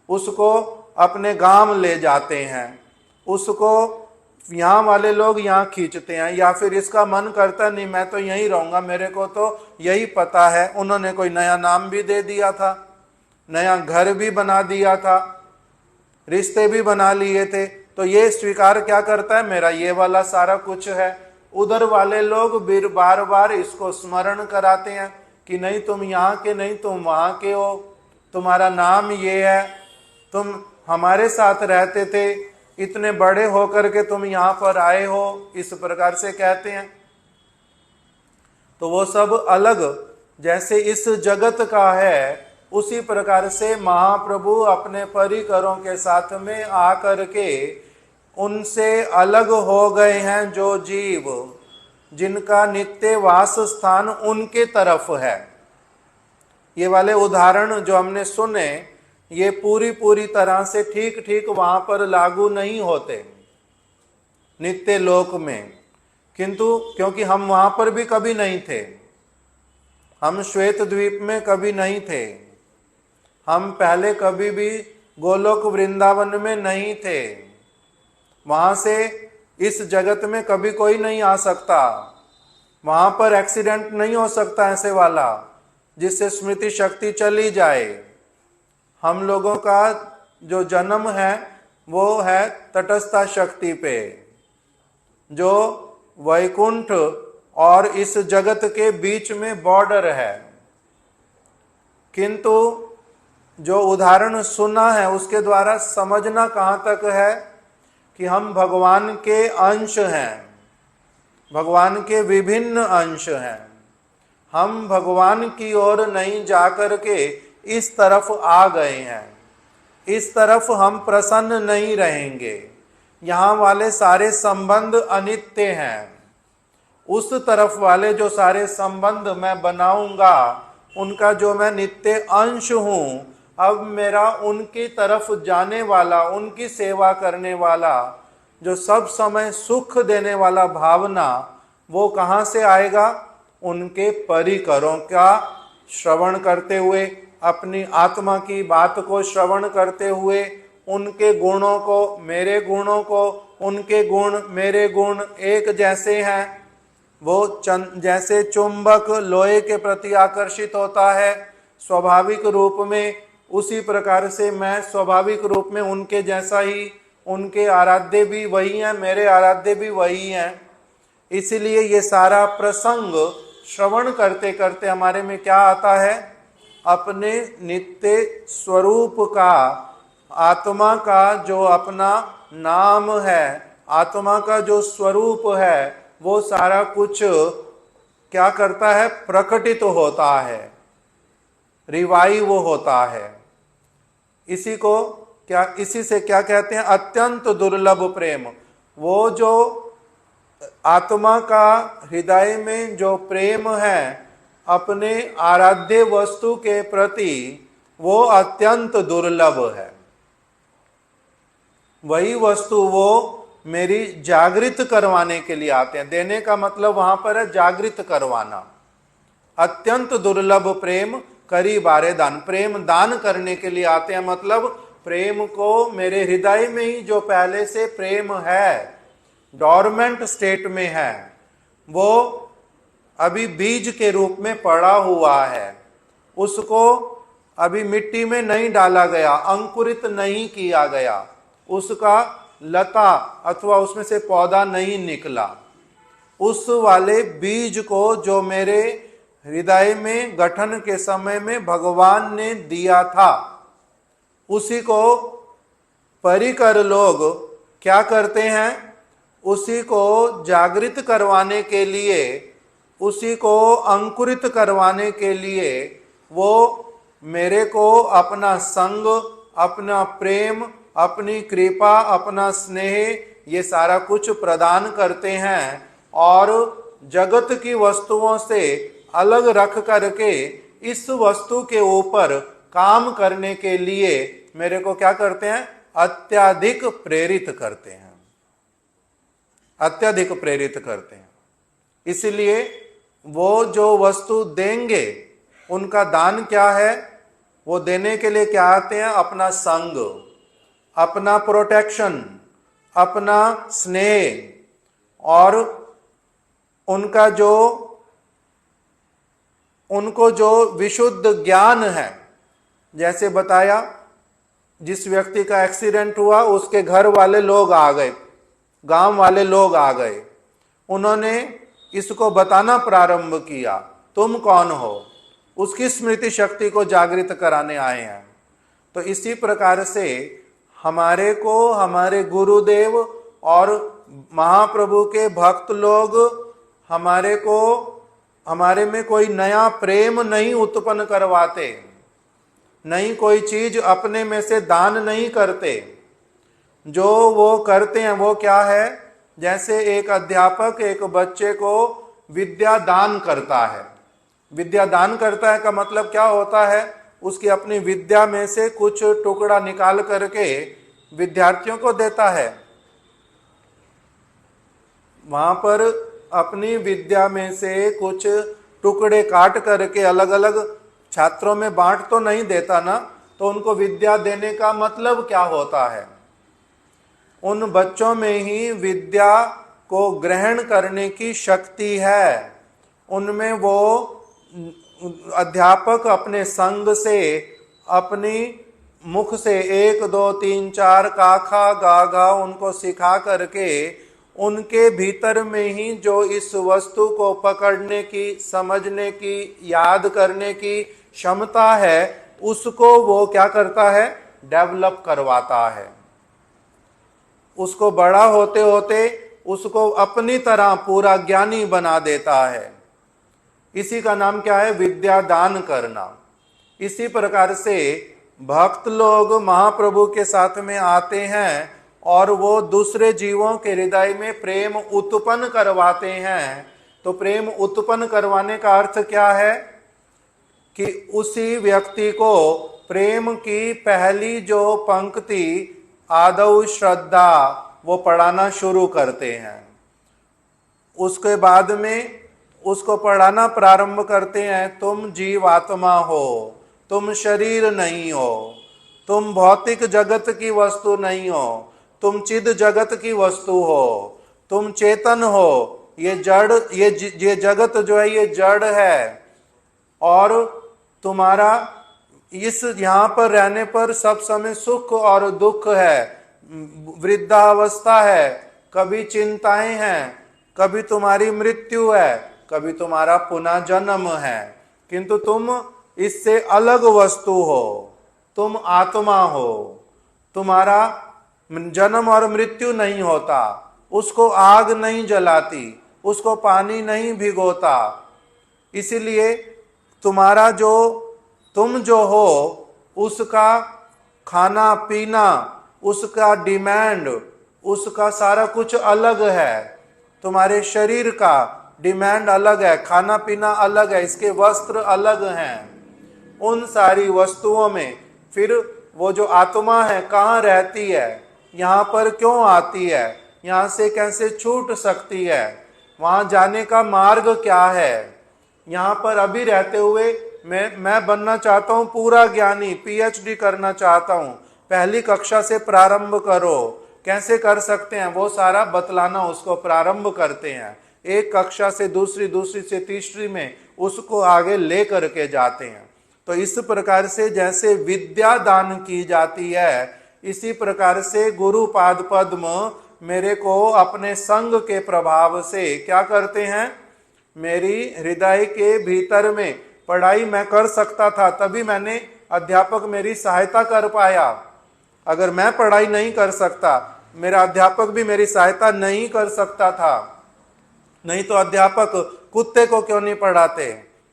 Speaker 1: उसको अपने गांव ले जाते हैं, उसको यहाँ वाले लोग यहाँ खींचते हैं, या फिर इसका मन करता नहीं मैं तो यहीं रहूंगा, मेरे को तो यही पता है। उन्होंने कोई नया नाम भी दे दिया था, नया घर भी बना दिया था, रिश्ते भी बना लिए थे, तो ये स्वीकार क्या करता है, मेरा ये वाला सारा कुछ है। उधर वाले लोग बार बार इसको स्मरण कराते हैं कि नहीं तुम यहाँ के नहीं, तुम वहाँ के हो, तुम्हारा नाम ये है, तुम हमारे साथ रहते थे, इतने बड़े होकर के तुम यहाँ पर आए हो, इस प्रकार से कहते हैं। तो वो सब अलग जैसे इस जगत का है, उसी प्रकार से महाप्रभु अपने परिकरों के साथ में आकर के उनसे अलग हो गए हैं। जो जीव जिनका नित्य वास स्थान उनके तरफ है, ये वाले उदाहरण जो हमने सुने, ये पूरी तरह से ठीक ठीक वहां पर लागू नहीं होते नित्य लोक में, किंतु क्योंकि हम वहां पर भी कभी नहीं थे, हम श्वेत द्वीप में कभी नहीं थे, हम पहले कभी भी गोलोक वृंदावन में नहीं थे, वहां से इस जगत में कभी कोई नहीं आ सकता, वहां पर एक्सीडेंट नहीं हो सकता ऐसे वाला जिससे स्मृति शक्ति चली जाए। हम लोगों का जो जन्म है वो है तटस्था शक्ति पे, जो वैकुंठ और इस जगत के बीच में बॉर्डर है। किंतु जो उदाहरण सुना है उसके द्वारा समझना कहाँ तक है कि हम भगवान के अंश हैं, भगवान के विभिन्न अंश हैं। हम भगवान की ओर नहीं जाकर के इस तरफ आ गए हैं, इस तरफ हम प्रसन्न नहीं रहेंगे। यहाँ वाले सारे संबंध अनित्य हैं। उस तरफ वाले जो सारे संबंध मैं बनाऊंगा, उनका जो मैं नित्य अंश हूं, अब मेरा उनकी तरफ जाने वाला, उनकी सेवा करने वाला, जो सब समय सुख देने वाला भावना, वो कहाँ से आएगा? उनके परिकरों का श्रवण करते हुए, अपनी आत्मा की बात को श्रवण करते हुए, उनके गुणों को, मेरे गुणों को, उनके गुण मेरे गुण एक जैसे हैं। वो जैसे चुंबक लोहे के प्रति आकर्षित होता है स्वाभाविक रूप में, उसी प्रकार से मैं स्वाभाविक रूप में उनके जैसा ही, उनके आराध्य भी वही हैं, मेरे आराध्य भी वही हैं। इसलिए ये सारा प्रसंग श्रवण करते करते हमारे में क्या आता है? अपने नित्य स्वरूप का, आत्मा का जो अपना नाम है, आत्मा का जो स्वरूप है, वो सारा कुछ क्या करता है? प्रकटित होता है, रिवाइव होता है। इसी को क्या, इसी से क्या कहते हैं? अत्यंत दुर्लभ प्रेम। वो जो आत्मा का हृदय में जो प्रेम है अपने आराध्य वस्तु के प्रति, वो अत्यंत दुर्लभ है। वही वस्तु वो मेरी जागृत करवाने के लिए आते हैं। देने का मतलब वहां पर है जागृत करवाना। अत्यंत दुर्लभ प्रेम करी बारे दान, प्रेम दान करने के लिए आते हैं। मतलब प्रेम को मेरे हृदय में ही जो पहले से प्रेम है, डॉर्मेंट स्टेट में है, वो अभी बीज के रूप में पड़ा हुआ है, उसको अभी मिट्टी में नहीं डाला गया, अंकुरित नहीं किया गया, उसका लता अथवा उसमें से पौधा नहीं निकला। उस वाले बीज को जो मेरे हृदय में गठन के समय में भगवान ने दिया था, उसी को परिकर लोग क्या करते हैं? उसी को जागृत करवाने के लिए, उसी को अंकुरित करवाने के लिए वो मेरे को अपना संग, अपना प्रेम, अपनी कृपा, अपना स्नेह, ये सारा कुछ प्रदान करते हैं। और जगत की वस्तुओं से अलग रख करके इस वस्तु के ऊपर काम करने के लिए मेरे को क्या करते हैं? अत्यधिक प्रेरित करते हैं, अत्यधिक प्रेरित करते हैं। इसलिए वो जो वस्तु देंगे, उनका दान क्या है? वो देने के लिए क्या आते हैं? अपना संग, अपना प्रोटेक्शन, अपना स्नेह, और उनका जो, उनको जो विशुद्ध ज्ञान है। जैसे बताया, जिस व्यक्ति का एक्सीडेंट हुआ उसके घर वाले लोग आ गए, गांव वाले लोग आ गए, उन्होंने इसको बताना प्रारंभ किया, तुम कौन हो? उसकी स्मृति शक्ति को जागृत कराने आए हैं। तो इसी प्रकार से हमारे को हमारे गुरुदेव और महाप्रभु के भक्त लोग हमारे को, हमारे में कोई नया प्रेम नहीं उत्पन्न करवाते, नहीं कोई चीज अपने में से दान नहीं करते। जो वो करते हैं वो क्या है? जैसे एक अध्यापक एक बच्चे को विद्या दान करता है। विद्या दान करता है का मतलब क्या होता है? उसकी अपनी विद्या में से कुछ टुकड़ा निकाल करके विद्यार्थियों को देता है। वहां पर अपनी विद्या में से कुछ टुकड़े काट करके अलग अलग छात्रों में बांट तो नहीं देता ना। तो उनको विद्या देने का मतलब क्या होता है? उन बच्चों में ही विद्या को ग्रहण करने की शक्ति है। उनमें वो अध्यापक अपने संग से, अपनी मुख से 1 2 3 4 काखा गाघा उनको सिखा करके उनके भीतर में ही जो इस वस्तु को पकड़ने की, समझने की, याद करने की क्षमता है, उसको वो क्या करता है, डेवलप करवाता है। उसको बड़ा होते होते उसको अपनी तरह पूरा ज्ञानी बना देता है। इसी का नाम क्या है, विद्या दान करना। इसी प्रकार से भक्त लोग महाप्रभु के साथ में आते हैं और वो दूसरे जीवों के हृदय में प्रेम उत्पन्न करवाते हैं। तो प्रेम उत्पन्न करवाने का अर्थ क्या है कि उसी व्यक्ति को प्रेम की पहली जो पंक्ति आदौ श्रद्धा वो पढ़ाना शुरू करते हैं। उसके बाद में उसको पढ़ाना प्रारंभ करते हैं, तुम जीवात्मा हो, तुम शरीर नहीं हो, तुम भौतिक जगत की वस्तु नहीं हो, तुम चिद जगत की वस्तु हो, तुम चेतन हो। ये जड़, ये जगत जो है ये जड़ है और तुम्हारा इस यहाँ पर रहने पर सब समय सुख और दुख है, वृद्धावस्था है, कभी चिंताएं हैं, कभी तुम्हारी मृत्यु है, कभी तुम्हारा पुनः जन्म है। किंतु तुम इससे अलग वस्तु हो, तुम आत्मा हो, तुम्हारा जन्म और मृत्यु नहीं होता, उसको आग नहीं जलाती, उसको पानी नहीं भिगोता। इसीलिए तुम्हारा जो तुम जो हो उसका खाना पीना, उसका डिमांड, उसका सारा कुछ अलग है। तुम्हारे शरीर का डिमांड अलग है, खाना पीना अलग है, इसके वस्त्र अलग हैं। उन सारी वस्तुओं में फिर वो जो आत्मा है कहाँ रहती है, यहाँ पर क्यों आती है, यहाँ से कैसे छूट सकती है, वहाँ जाने का मार्ग क्या है। यहाँ पर अभी रहते हुए मैं बनना चाहता हूँ पूरा ज्ञानी, पीएचडी करना चाहता हूँ, पहली कक्षा से प्रारंभ करो। कैसे कर सकते हैं वो सारा बतलाना उसको प्रारंभ करते हैं। एक कक्षा से दूसरी, दूसरी से तीसरी में उसको आगे ले करके जाते हैं। तो इस प्रकार से जैसे विद्या दान की जाती है, इसी प्रकार से गुरु पाद पद्म मेरे को अपने संग के प्रभाव से क्या करते हैं, मेरी हृदय के भीतर में पढ़ाई मैं कर सकता था तभी मैंने अध्यापक मेरी सहायता कर पाया। अगर मैं पढ़ाई नहीं कर सकता, मेरा अध्यापक भी मेरी सहायता नहीं कर सकता था। नहीं तो अध्यापक कुत्ते को क्यों नहीं पढ़ाते,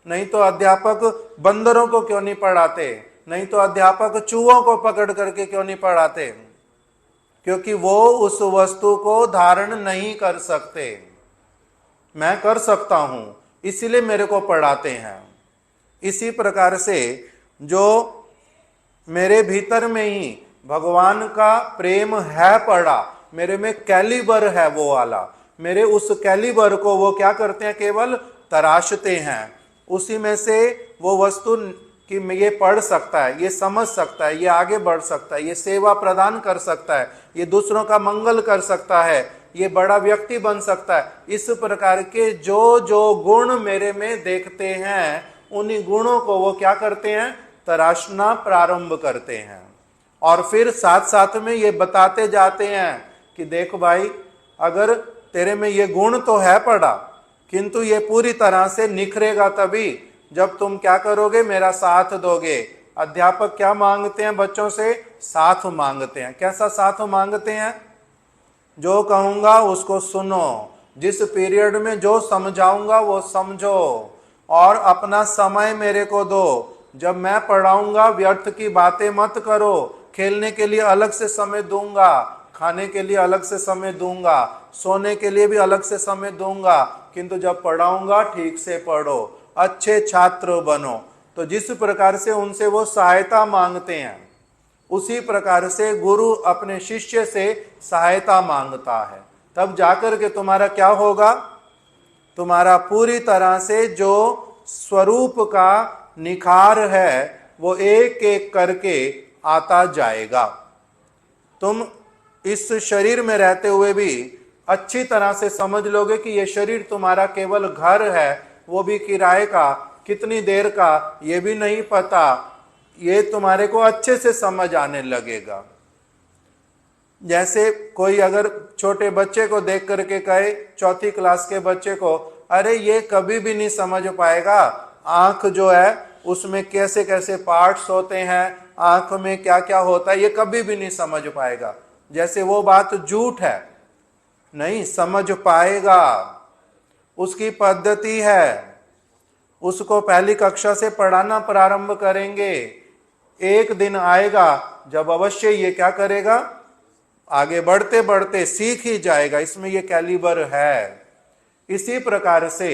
Speaker 1: नहीं तो अध्यापक बंदरों को क्यों नहीं पढ़ाते, नहीं तो अध्यापक चूहों को पकड़ करके क्यों नहीं पढ़ाते, क्योंकि वो उस वस्तु को धारण नहीं कर सकते। मैं कर सकता हूं, इसीलिए मेरे को पढ़ाते हैं। इसी प्रकार से जो मेरे भीतर में ही भगवान का प्रेम है पड़ा, मेरे में कैलिबर है वो वाला, मेरे उस कैलिबर को वो क्या करते हैं, केवल तराशते हैं। उसी में से वो वस्तु कि ये पढ़ सकता है, ये समझ सकता है, ये आगे बढ़ सकता है, ये सेवा प्रदान कर सकता है, ये दूसरों का मंगल कर सकता है, ये बड़ा व्यक्ति बन सकता है। इस प्रकार के जो जो गुण मेरे में देखते हैं, उन्हीं गुणों को वो क्या करते हैं, तराशना प्रारंभ करते हैं। और फिर साथ साथ में ये बताते जाते हैं कि देख भाई, अगर तेरे में ये गुण तो है पड़ा, किंतु ये पूरी तरह से निखरेगा तभी जब तुम क्या करोगे, मेरा साथ दोगे। अध्यापक क्या मांगते हैं बच्चों से, साथ मांगते हैं। कैसा साथ मांगते हैं, जो कहूंगा उसको सुनो, जिस पीरियड में जो समझाऊंगा वो समझो, और अपना समय मेरे को दो। जब मैं पढ़ाऊंगा व्यर्थ की बातें मत करो, खेलने के लिए अलग से समय दूंगा, खाने के लिए अलग से समय दूंगा, सोने के लिए भी अलग से समय दूंगा, किंतु जब पढ़ाऊंगा ठीक से पढ़ो, अच्छे छात्र बनो। तो जिस प्रकार से उनसे वो सहायता मांगते हैं, उसी प्रकार से गुरु अपने शिष्य से सहायता मांगता है। तब जाकर के तुम्हारा क्या होगा, तुम्हारा पूरी तरह से जो स्वरूप का निखार है वो एक एक करके आता जाएगा। तुम इस शरीर में रहते हुए भी अच्छी तरह से समझ लोगे कि ये शरीर तुम्हारा केवल घर है, वो भी किराए का, कितनी देर का ये भी नहीं पता, ये तुम्हारे को अच्छे से समझ आने लगेगा। जैसे कोई अगर छोटे बच्चे को देख करके कहे, चौथी क्लास के बच्चे को, अरे ये कभी भी नहीं समझ पाएगा, आंख जो है उसमें कैसे कैसे पार्ट्स होते हैं, आंख में क्या क्या होता है, ये कभी भी नहीं समझ पाएगा। जैसे वो बात झूठ है, नहीं समझ पाएगा। उसकी पद्धति है, उसको पहली कक्षा से पढ़ाना प्रारंभ करेंगे। एक दिन आएगा जब अवश्य ये क्या करेगा, आगे बढ़ते बढ़ते सीख ही जाएगा, इसमें ये कैलिबर है। इसी प्रकार से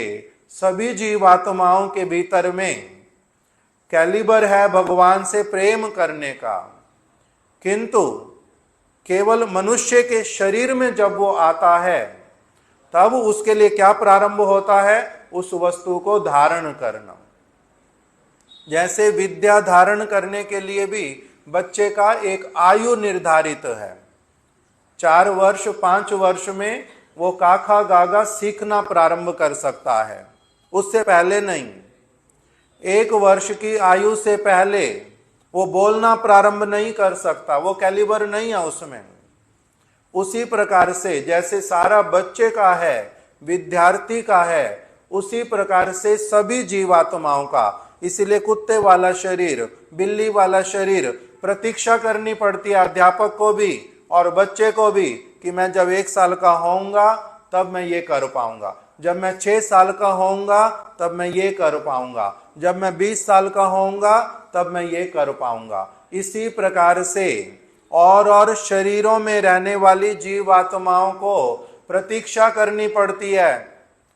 Speaker 1: सभी जीवात्माओं के भीतर में कैलिबर है भगवान से प्रेम करने का, किंतु केवल मनुष्य के शरीर में जब वो आता है तब उसके लिए क्या प्रारंभ होता है, उस वस्तु को धारण करना। जैसे विद्या धारण करने के लिए भी बच्चे का एक आयु निर्धारित है। 4 वर्ष 5 वर्ष में वो काखा गागा सीखना प्रारंभ कर सकता है, उससे पहले नहीं। 1 वर्ष की आयु से पहले वो बोलना प्रारंभ नहीं कर सकता, वो कैलिबर नहीं है उसमें। उसी प्रकार से जैसे सारा बच्चे का है, विद्यार्थी का है, उसी प्रकार से सभी जीवात्माओं का। इसीलिए कुत्ते वाला शरीर, बिल्ली वाला शरीर, प्रतीक्षा करनी पड़ती है अध्यापक को भी और बच्चे को भी कि मैं जब 1 साल का होऊंगा तब मैं ये कर पाऊंगा, जब मैं 6 साल का होऊंगा तब मैं ये कर पाऊंगा, जब मैं 20 साल का होऊंगा तब मैं ये कर पाऊंगा। इसी प्रकार से और शरीरों में रहने वाली जीवात्माओं को प्रतीक्षा करनी पड़ती है,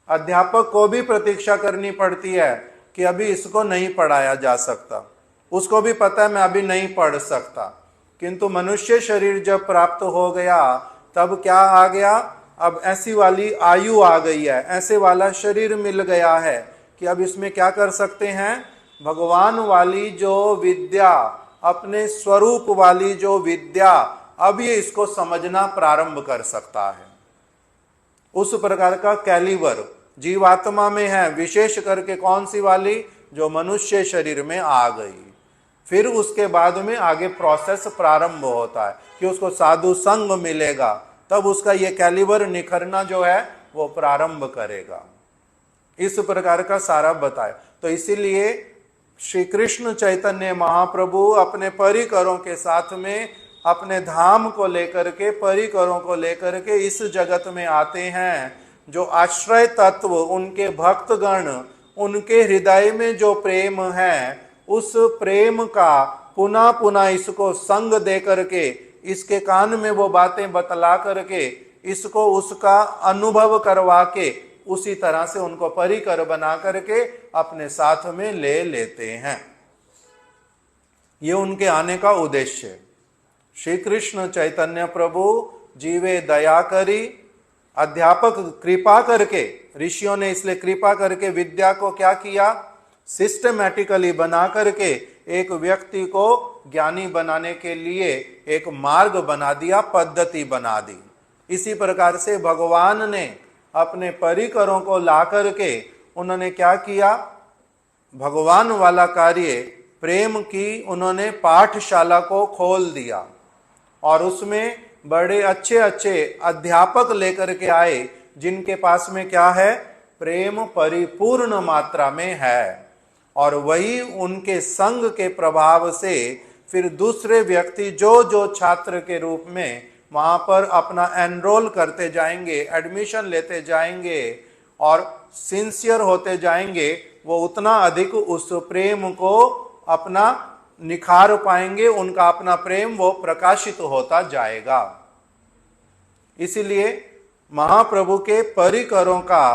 Speaker 1: अध्यापक को भी प्रतीक्षा करनी पड़ती है कि अभी इसको नहीं पढ़ाया जा सकता, उसको भी पता है मैं अभी नहीं पढ़ सकता। किंतु मनुष्य शरीर जब प्राप्त हो गया तब क्या आ गया, अब ऐसी वाली आयु आ गई है, ऐसे वाला शरीर मिल गया है कि अब इसमें क्या कर सकते हैं, भगवान वाली जो विद्या, अपने स्वरूप वाली जो विद्या, अब ये इसको समझना प्रारंभ कर सकता है। उस प्रकार का कैलिबर जीवात्मा में है, विशेष करके कौन सी वाली, जो मनुष्य शरीर में आ गई। फिर उसके बाद में आगे प्रोसेस प्रारंभ होता है कि उसको साधु संग मिलेगा, तब उसका ये कैलिबर निखरना जो है वो प्रारंभ करेगा। इस प्रकार का सारा बताया। तो इसीलिए श्री कृष्ण चैतन्य महाप्रभु अपने परिकरों के साथ में अपने धाम को लेकर के, परिकरों को लेकर के इस जगत में आते हैं। जो आश्रय तत्व उनके भक्तगण, उनके हृदय में जो प्रेम है, उस प्रेम का पुनः पुनः इसको संग दे करके, इसके कान में वो बातें बतला करके, इसको उसका अनुभव करवा के, उसी तरह से उनको परिकर बना करके अपने साथ में ले लेते हैं। ये उनके आने का उद्देश्य। श्री कृष्ण चैतन्य प्रभु जीवे दया करी, अध्यापक कृपा करके, ऋषियों ने इसलिए कृपा करके विद्या को क्या किया, सिस्टमैटिकली बना करके एक व्यक्ति को ज्ञानी बनाने के लिए एक मार्ग बना दिया, पद्धति बना दी। इसी प्रकार से भगवान ने अपने परिकरों को ला करके उन्होंने क्या किया, भगवान वाला कार्य, प्रेम की उन्होंने पाठशाला को खोल दिया और उसमें बड़े अच्छे अच्छे अध्यापक लेकर के आए, जिनके पास में क्या है, प्रेम परिपूर्ण मात्रा में है। और वही उनके संग के प्रभाव से फिर दूसरे व्यक्ति जो जो छात्र के रूप में वहां पर अपना एनरोल करते जाएंगे, एडमिशन लेते जाएंगे और सिंसियर होते जाएंगे, वो उतना अधिक उस प्रेम को अपना निखार पाएंगे, उनका अपना प्रेम वो प्रकाशित होता जाएगा। इसीलिए महाप्रभु के परिकरों का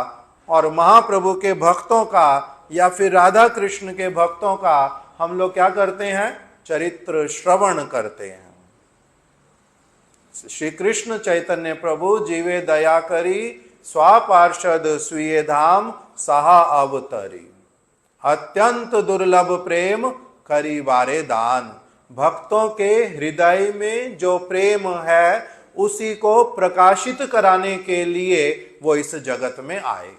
Speaker 1: और महाप्रभु के भक्तों का या फिर राधा कृष्ण के भक्तों का हम लोग क्या करते हैं, चरित्र श्रवण करते हैं। श्री कृष्ण चैतन्य प्रभु जीवे दया करी, स्वापार्षद स्वीय धाम सहा अवतरी, अत्यंत दुर्लभ प्रेम करी बारे दान। भक्तों के हृदय में जो प्रेम है उसी को प्रकाशित कराने के लिए वो इस जगत में आए।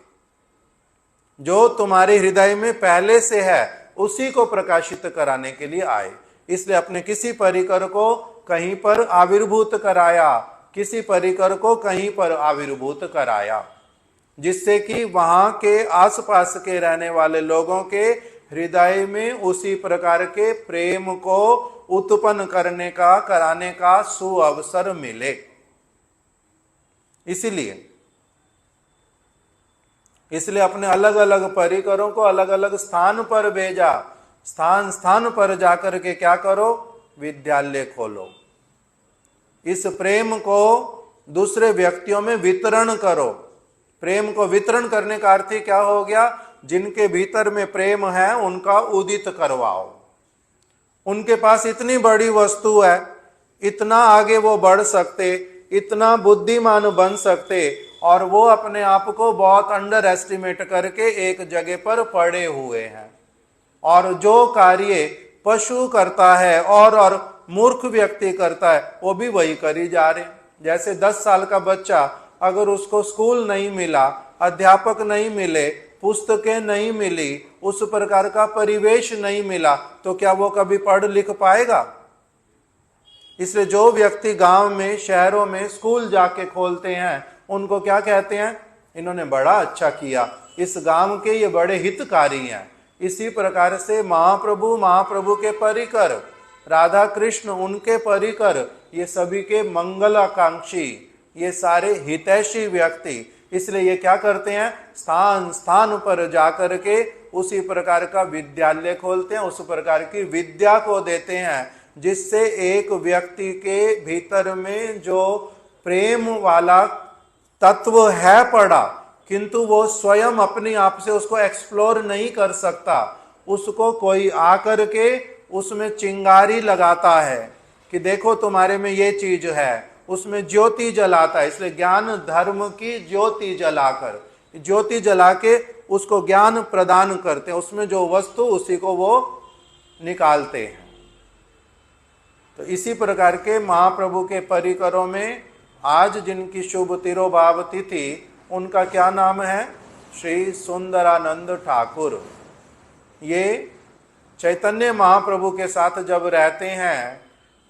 Speaker 1: जो तुम्हारे हृदय में पहले से है उसी को प्रकाशित कराने के लिए आए। इसलिए अपने किसी परिकर को कहीं पर आविर्भूत कराया, किसी परिकर को कहीं पर आविर्भूत कराया, जिससे कि वहां के आसपास के रहने वाले लोगों के हृदय में उसी प्रकार के प्रेम को उत्पन्न करने का, कराने का सुअवसर मिले। इसलिए अपने अलग अलग परिकरों को अलग अलग स्थान पर भेजा। स्थान स्थान पर जाकर के क्या करो? विद्यालय खोलो। इस प्रेम को दूसरे व्यक्तियों में वितरण करो। प्रेम को वितरण करने का अर्थ ही क्या हो गया? जिनके भीतर में प्रेम है उनका उदित करवाओ। उनके पास इतनी बड़ी वस्तु है, इतना आगे वो बढ़ सकते, इतना बुद्धिमान बन सकते, और वो अपने आप को बहुत अंडर एस्टिमेट करके एक जगह पर पड़े हुए हैं। और जो कार्य पशु करता है और मूर्ख व्यक्ति करता है, वो भी वही करी जा रहे। जैसे 10 साल का बच्चा, अगर उसको स्कूल नहीं मिला, अध्यापक नहीं मिले, पुस्तकें नहीं मिली, उस प्रकार का परिवेश नहीं मिला, तो क्या वो कभी पढ़ लिख पाएगा? इसलिए जो व्यक्ति गांव में, शहरों में स्कूल जाके खोलते हैं, उनको क्या कहते हैं? इन्होंने बड़ा अच्छा किया, इस गांव के ये बड़े हितकारी हैं। इसी प्रकार से महाप्रभु के परिकर, राधा कृष्ण उनके परिकर, ये सभी के मंगल आकांक्षी, ये सारे हितैषी व्यक्ति। इसलिए ये क्या करते हैं? स्थान स्थान पर जाकर के उसी प्रकार का विद्यालय खोलते हैं, उस प्रकार की विद्या को देते हैं, जिससे एक व्यक्ति के भीतर में जो प्रेम वाला तत्व है पड़ा, किंतु वो स्वयं अपने आप से उसको एक्सप्लोर नहीं कर सकता, उसको कोई आकर के उसमें चिंगारी लगाता है कि देखो तुम्हारे में ये चीज है, उसमें ज्योति जलाता है। इसलिए ज्ञान धर्म की ज्योति जलाकर, ज्योति जला के उसको ज्ञान प्रदान करते हैं, उसमें जो वस्तु उसी को वो निकालते हैं। तो इसी प्रकार के महाप्रभु के परिकरों में आज जिनकी शुभ तिरोभाव तिथि, उनका क्या नाम है? श्री सुंदरानंद ठाकुर। ये चैतन्य महाप्रभु के साथ जब रहते हैं,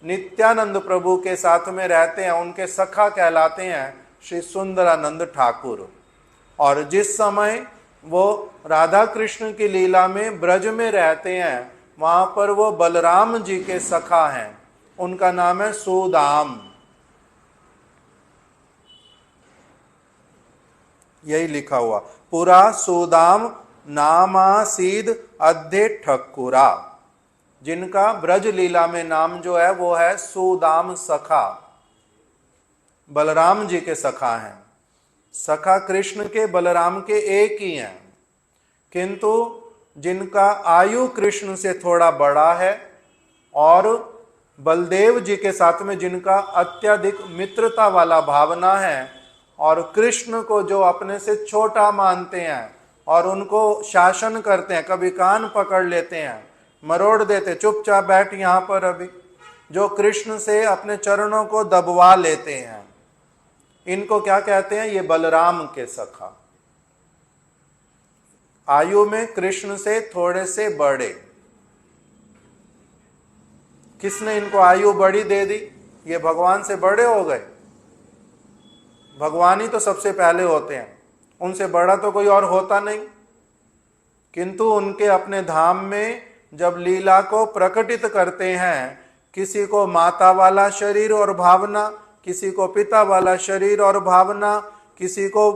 Speaker 1: नित्यानंद प्रभु के साथ में रहते हैं, उनके सखा कहलाते हैं श्री सुंदरानंद ठाकुर। और जिस समय वो राधा कृष्ण की लीला में ब्रज में रहते हैं, वहां पर वो बलराम जी के सखा हैं, उनका नाम है सुदाम। यही लिखा हुआ, पूरा सुदाम नामासीद अद्धे ठकुरा। जिनका ब्रज लीला में नाम जो है वो है सुदाम सखा, बलराम जी के सखा हैं। सखा कृष्ण के, बलराम के एक ही हैं, किंतु जिनका आयु कृष्ण से थोड़ा बड़ा है और बलदेव जी के साथ में जिनका अत्यधिक मित्रता वाला भावना है, और कृष्ण को जो अपने से छोटा मानते हैं और उनको शासन करते हैं, कभी कान पकड़ लेते हैं, मरोड़ देते, चुपचाप बैठ यहां पर अभी, जो कृष्ण से अपने चरणों को दबवा लेते हैं, इनको क्या कहते हैं? ये बलराम के सखा। आयु में कृष्ण से थोड़े से बड़े। किसने इनको आयु बड़ी दे दी? ये भगवान से बड़े हो गए। भगवान ही तो सबसे पहले होते हैं, उनसे बड़ा तो कोई और होता नहीं। किंतु उनके अपने धाम में जब लीला को प्रकटित करते हैं, किसी को माता वाला शरीर और भावना, किसी को पिता वाला शरीर और भावना, किसी को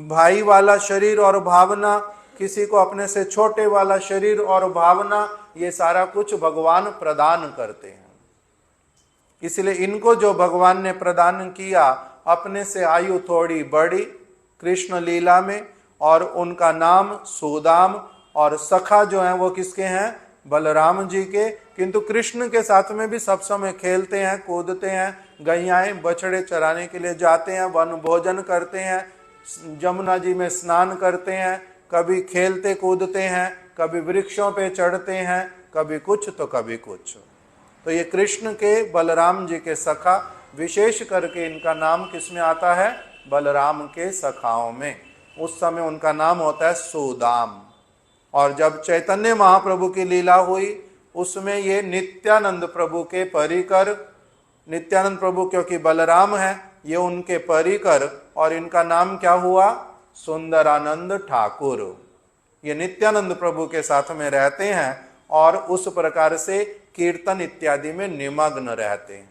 Speaker 1: भाई वाला शरीर और भावना, किसी को अपने से छोटे वाला शरीर और भावना, ये सारा कुछ भगवान प्रदान करते हैं। इसलिए इनको जो भगवान ने प्रदान किया, अपने से आयु थोड़ी बड़ी कृष्ण लीला में, और उनका नाम सुदाम, और सखा जो हैं वो किसके हैं? बलराम जी के। किंतु कृष्ण के साथ में भी सब समय खेलते हैं, कूदते हैं, गैयाएं बछड़े चराने के लिए जाते हैं, वन भोजन करते हैं, जमुना जी में स्नान करते हैं, कभी खेलते कूदते हैं, कभी वृक्षों पे चढ़ते हैं, कभी कुछ तो कभी कुछ। तो ये कृष्ण के, बलराम जी के सखा, विशेष करके इनका नाम किसमें आता है? बलराम के सखाओं में। उस समय उनका नाम होता है सुदाम। और जब चैतन्य महाप्रभु की लीला हुई, उसमें ये नित्यानंद प्रभु के परिकर, नित्यानंद प्रभु क्योंकि बलराम है, ये उनके परिकर, और इनका नाम क्या हुआ? सुंदरानंद ठाकुर। ये नित्यानंद प्रभु के साथ में रहते हैं और उस प्रकार से कीर्तन इत्यादि में निमग्न रहते हैं।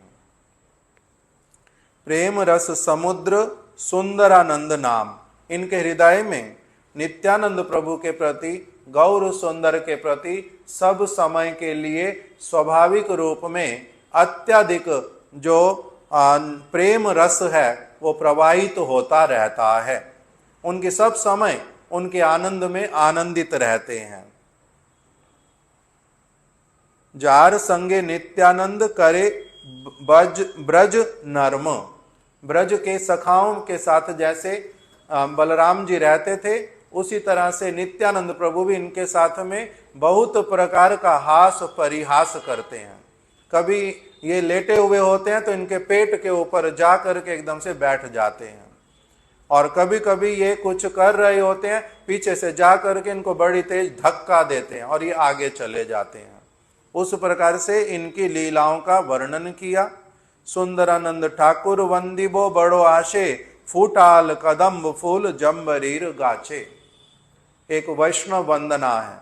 Speaker 1: प्रेम रस समुद्र सुंदरानंद नाम, इनके हृदय में नित्यानंद प्रभु के प्रति, गौर सुंदर के प्रति सब समय के लिए स्वाभाविक रूप में अत्यधिक जो प्रेम रस है वो प्रवाहित होता रहता है। उनके सब समय उनके आनंद में आनंदित रहते हैं। जार संगे नित्यानंद करे ब्रज नर्म, ब्रज के सखाओं के साथ जैसे बलराम जी रहते थे, उसी तरह से नित्यानंद प्रभु भी इनके साथ में बहुत प्रकार का हास परिहास करते हैं। कभी ये लेटे हुए होते हैं तो इनके पेट के ऊपर जा करके एकदम से बैठ जाते हैं, और कभी कभी ये कुछ कर रहे होते हैं, पीछे से जा करके इनको बड़ी तेज धक्का देते हैं और ये आगे चले जाते हैं। उस प्रकार से इनकी लीलाओं का वर्णन किया। सुंदरानंद ठाकुर वंदिबो बड़ो आशे, फूटाल कदम्ब फूल जम्बरीर गाछे। एक वैष्णव वंदना है,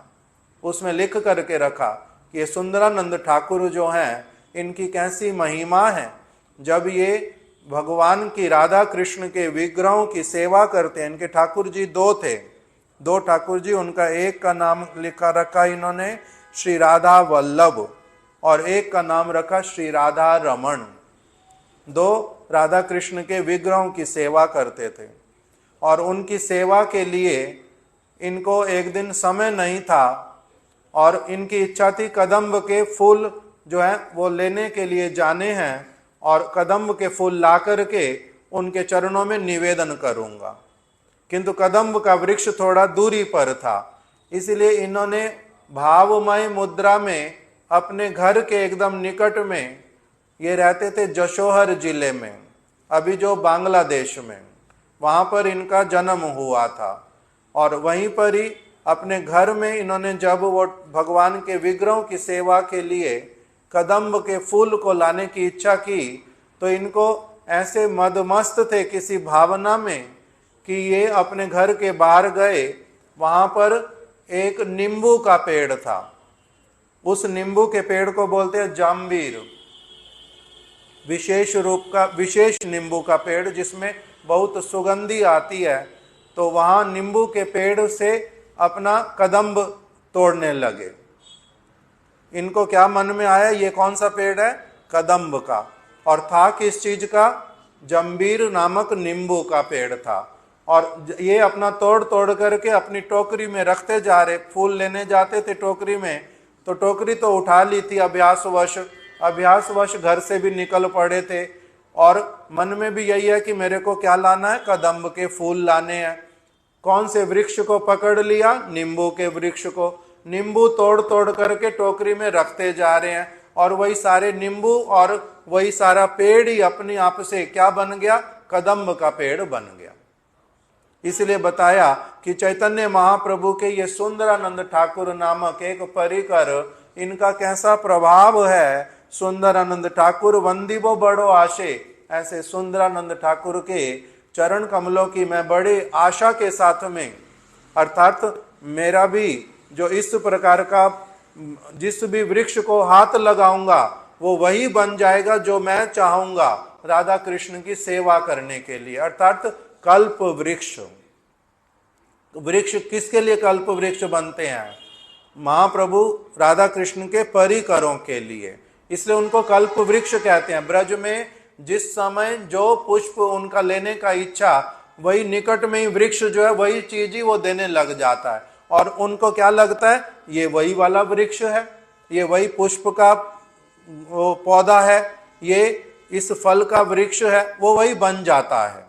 Speaker 1: उसमें लिख करके रखा कि ये सुंदरानंद ठाकुर जो हैं, इनकी कैसी महिमा है। जब ये भगवान की, राधा कृष्ण के विग्रहों की सेवा करते हैं, इनके ठाकुर जी दो थे, दो ठाकुर जी, उनका एक का नाम लिखा रखा इन्होंने श्री राधा वल्लभ और एक का नाम रखा श्री राधा रमण। दो राधा कृष्ण के विग्रहों की सेवा करते थे और उनकी सेवा के लिए इनको एक दिन समय नहीं था और इनकी इच्छा थी कदम्ब के फूल जो है वो लेने के लिए जाने हैं और कदम्ब के फूल ला करके उनके चरणों में निवेदन करूंगा, किंतु कदम्ब का वृक्ष थोड़ा दूरी पर था, इसलिए इन्होंने भावमय मुद्रा में अपने घर के एकदम निकट में, ये रहते थे जशोहर जिले में, अभी जो बांग्लादेश में, वहां पर इनका जन्म हुआ था, और वहीं पर ही अपने घर में इन्होंने जब वो भगवान के विग्रहों की सेवा के लिए कदम्ब के फूल को लाने की इच्छा की, तो इनको ऐसे मदमस्त थे किसी भावना में कि ये अपने घर के बाहर गए। वहां पर एक नींबू का पेड़ था, उस नींबू के पेड़ को बोलते हैं जाम्बीर, विशेष रूप का विशेष नींबू का पेड़ जिसमें बहुत सुगंधी आती है। तो वहां नींबू के पेड़ से अपना कदम्ब तोड़ने लगे। इनको क्या मन में आया, ये कौन सा पेड़ है? कदम्ब का, और था किस चीज का? जंबीर नामक नींबू का पेड़ था। और ये अपना तोड़ तोड़ करके अपनी टोकरी में रखते जा रहे, फूल लेने जाते थे टोकरी में, तो टोकरी तो उठा ली थी अभ्यासवश घर से भी निकल पड़े थे, और मन में भी यही है कि मेरे को क्या लाना है? कदम्ब के फूल लाने हैं। कौन से वृक्ष को पकड़ लिया? नींबू के वृक्ष को। नींबू तोड़ तोड़ करके टोकरी में रखते जा रहे हैं, और वही सारे नींबू और वही सारा पेड़ ही अपने आप से क्या बन गया? कदम्ब का पेड़ बन गया। इसलिए बताया कि चैतन्य महाप्रभु के ये सुंदरानंद ठाकुर नामक एक परिकर, इनका कैसा प्रभाव है। सुंदरानंद ठाकुर वंदिबो बड़ो आशे, ऐसे सुंदरानंद ठाकुर के चरण कमलों की मैं बड़ी आशा के साथ में, अर्थात मेरा भी जो इस प्रकार का जिस भी वृक्ष को हाथ लगाऊंगा वो वही बन जाएगा जो मैं चाहूंगा राधा कृष्ण की सेवा करने के लिए, अर्थात कल्प वृक्ष। वृक्ष किसके लिए कल्प वृक्ष बनते हैं? महाप्रभु राधा कृष्ण के परिकरों के लिए, इसलिए उनको कल्प वृक्ष कहते हैं। ब्रज में जिस समय जो पुष्प उनका लेने का इच्छा, वही निकट में ही वृक्ष जो है वही चीज ही वो देने लग जाता है, और उनको क्या लगता है? ये वही वाला वृक्ष है, ये वही पुष्प का वो पौधा है, ये इस फल का वृक्ष है, वो वही बन जाता है।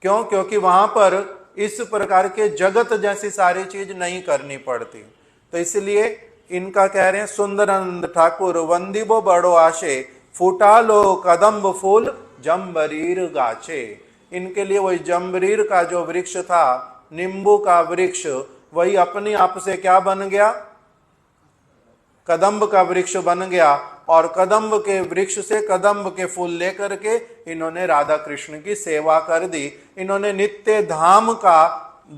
Speaker 1: क्यों? क्योंकि वहां पर इस प्रकार के जगत जैसी सारी चीज नहीं करनी पड़ती। तो इसलिए इनका कह रहे हैं सुंदरानंद ठाकुर वंदिबो बड़ो आशे, फूटालो कदम्ब फूल जम्बरीर गाछे। इनके लिए वही जम्बरीर का जो वृक्ष था, नींबू का वृक्ष, वही अपने आप से क्या बन गया? कदम्ब का वृक्ष बन गया और कदम्ब के वृक्ष से कदम्ब के फूल लेकर के इन्होंने राधा कृष्ण की सेवा कर दी। इन्होंने नित्य धाम का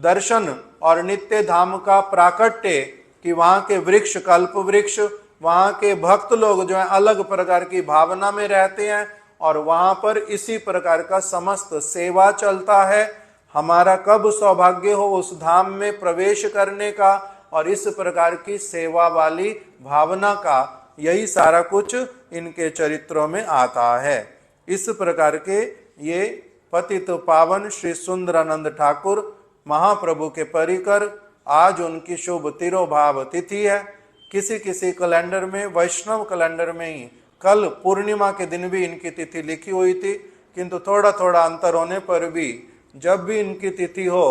Speaker 1: दर्शन और नित्य धाम का प्राकट्य कि वहां के वृक्ष, कल्प वृक्ष, वहां के भक्त लोग जो है अलग प्रकार की भावना में रहते हैं और वहां पर इसी प्रकार का समस्त सेवा चलता है। हमारा कब सौभाग्य हो उस धाम में प्रवेश करने का और इस प्रकार की सेवा वाली भावना का, यही सारा कुछ इनके चरित्रों में आता है। इस प्रकार के ये पतित पावन श्री सुंदरानंद ठाकुर महाप्रभु के परिकर, आज उनकी शुभ तिरोभाव तिथि है। किसी किसी कैलेंडर में, वैष्णव कैलेंडर में ही कल पूर्णिमा के दिन भी इनकी तिथि लिखी हुई थी, किंतु थोड़ा थोड़ा अंतर होने पर भी जब भी इनकी तिथि हो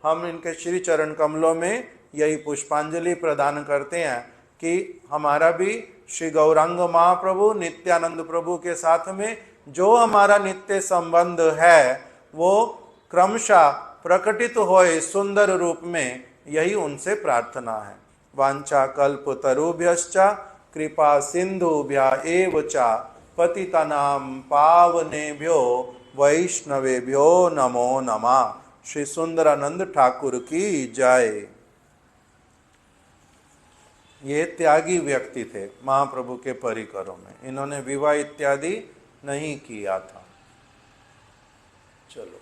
Speaker 1: हम इनके श्री चरण कमलों में यही पुष्पांजलि प्रदान करते हैं कि हमारा भी श्री गौरांग महाप्रभु नित्यानंद प्रभु के साथ में जो हमारा नित्य संबंध है वो क्रमशः प्रकटित होए सुंदर रूप में, यही उनसे प्रार्थना है। वांछा कल्प तरुभ्यश्च कृपा सिंधुभ्य एव च पतितानां पावनेभ्यो वैष्णवेभ्यो नमो नमः। श्री सुंदरानंद ठाकुर की जय। ये त्यागी व्यक्ति थे महाप्रभु के परिकरों में, इन्होंने विवाह इत्यादि नहीं किया था। चलो।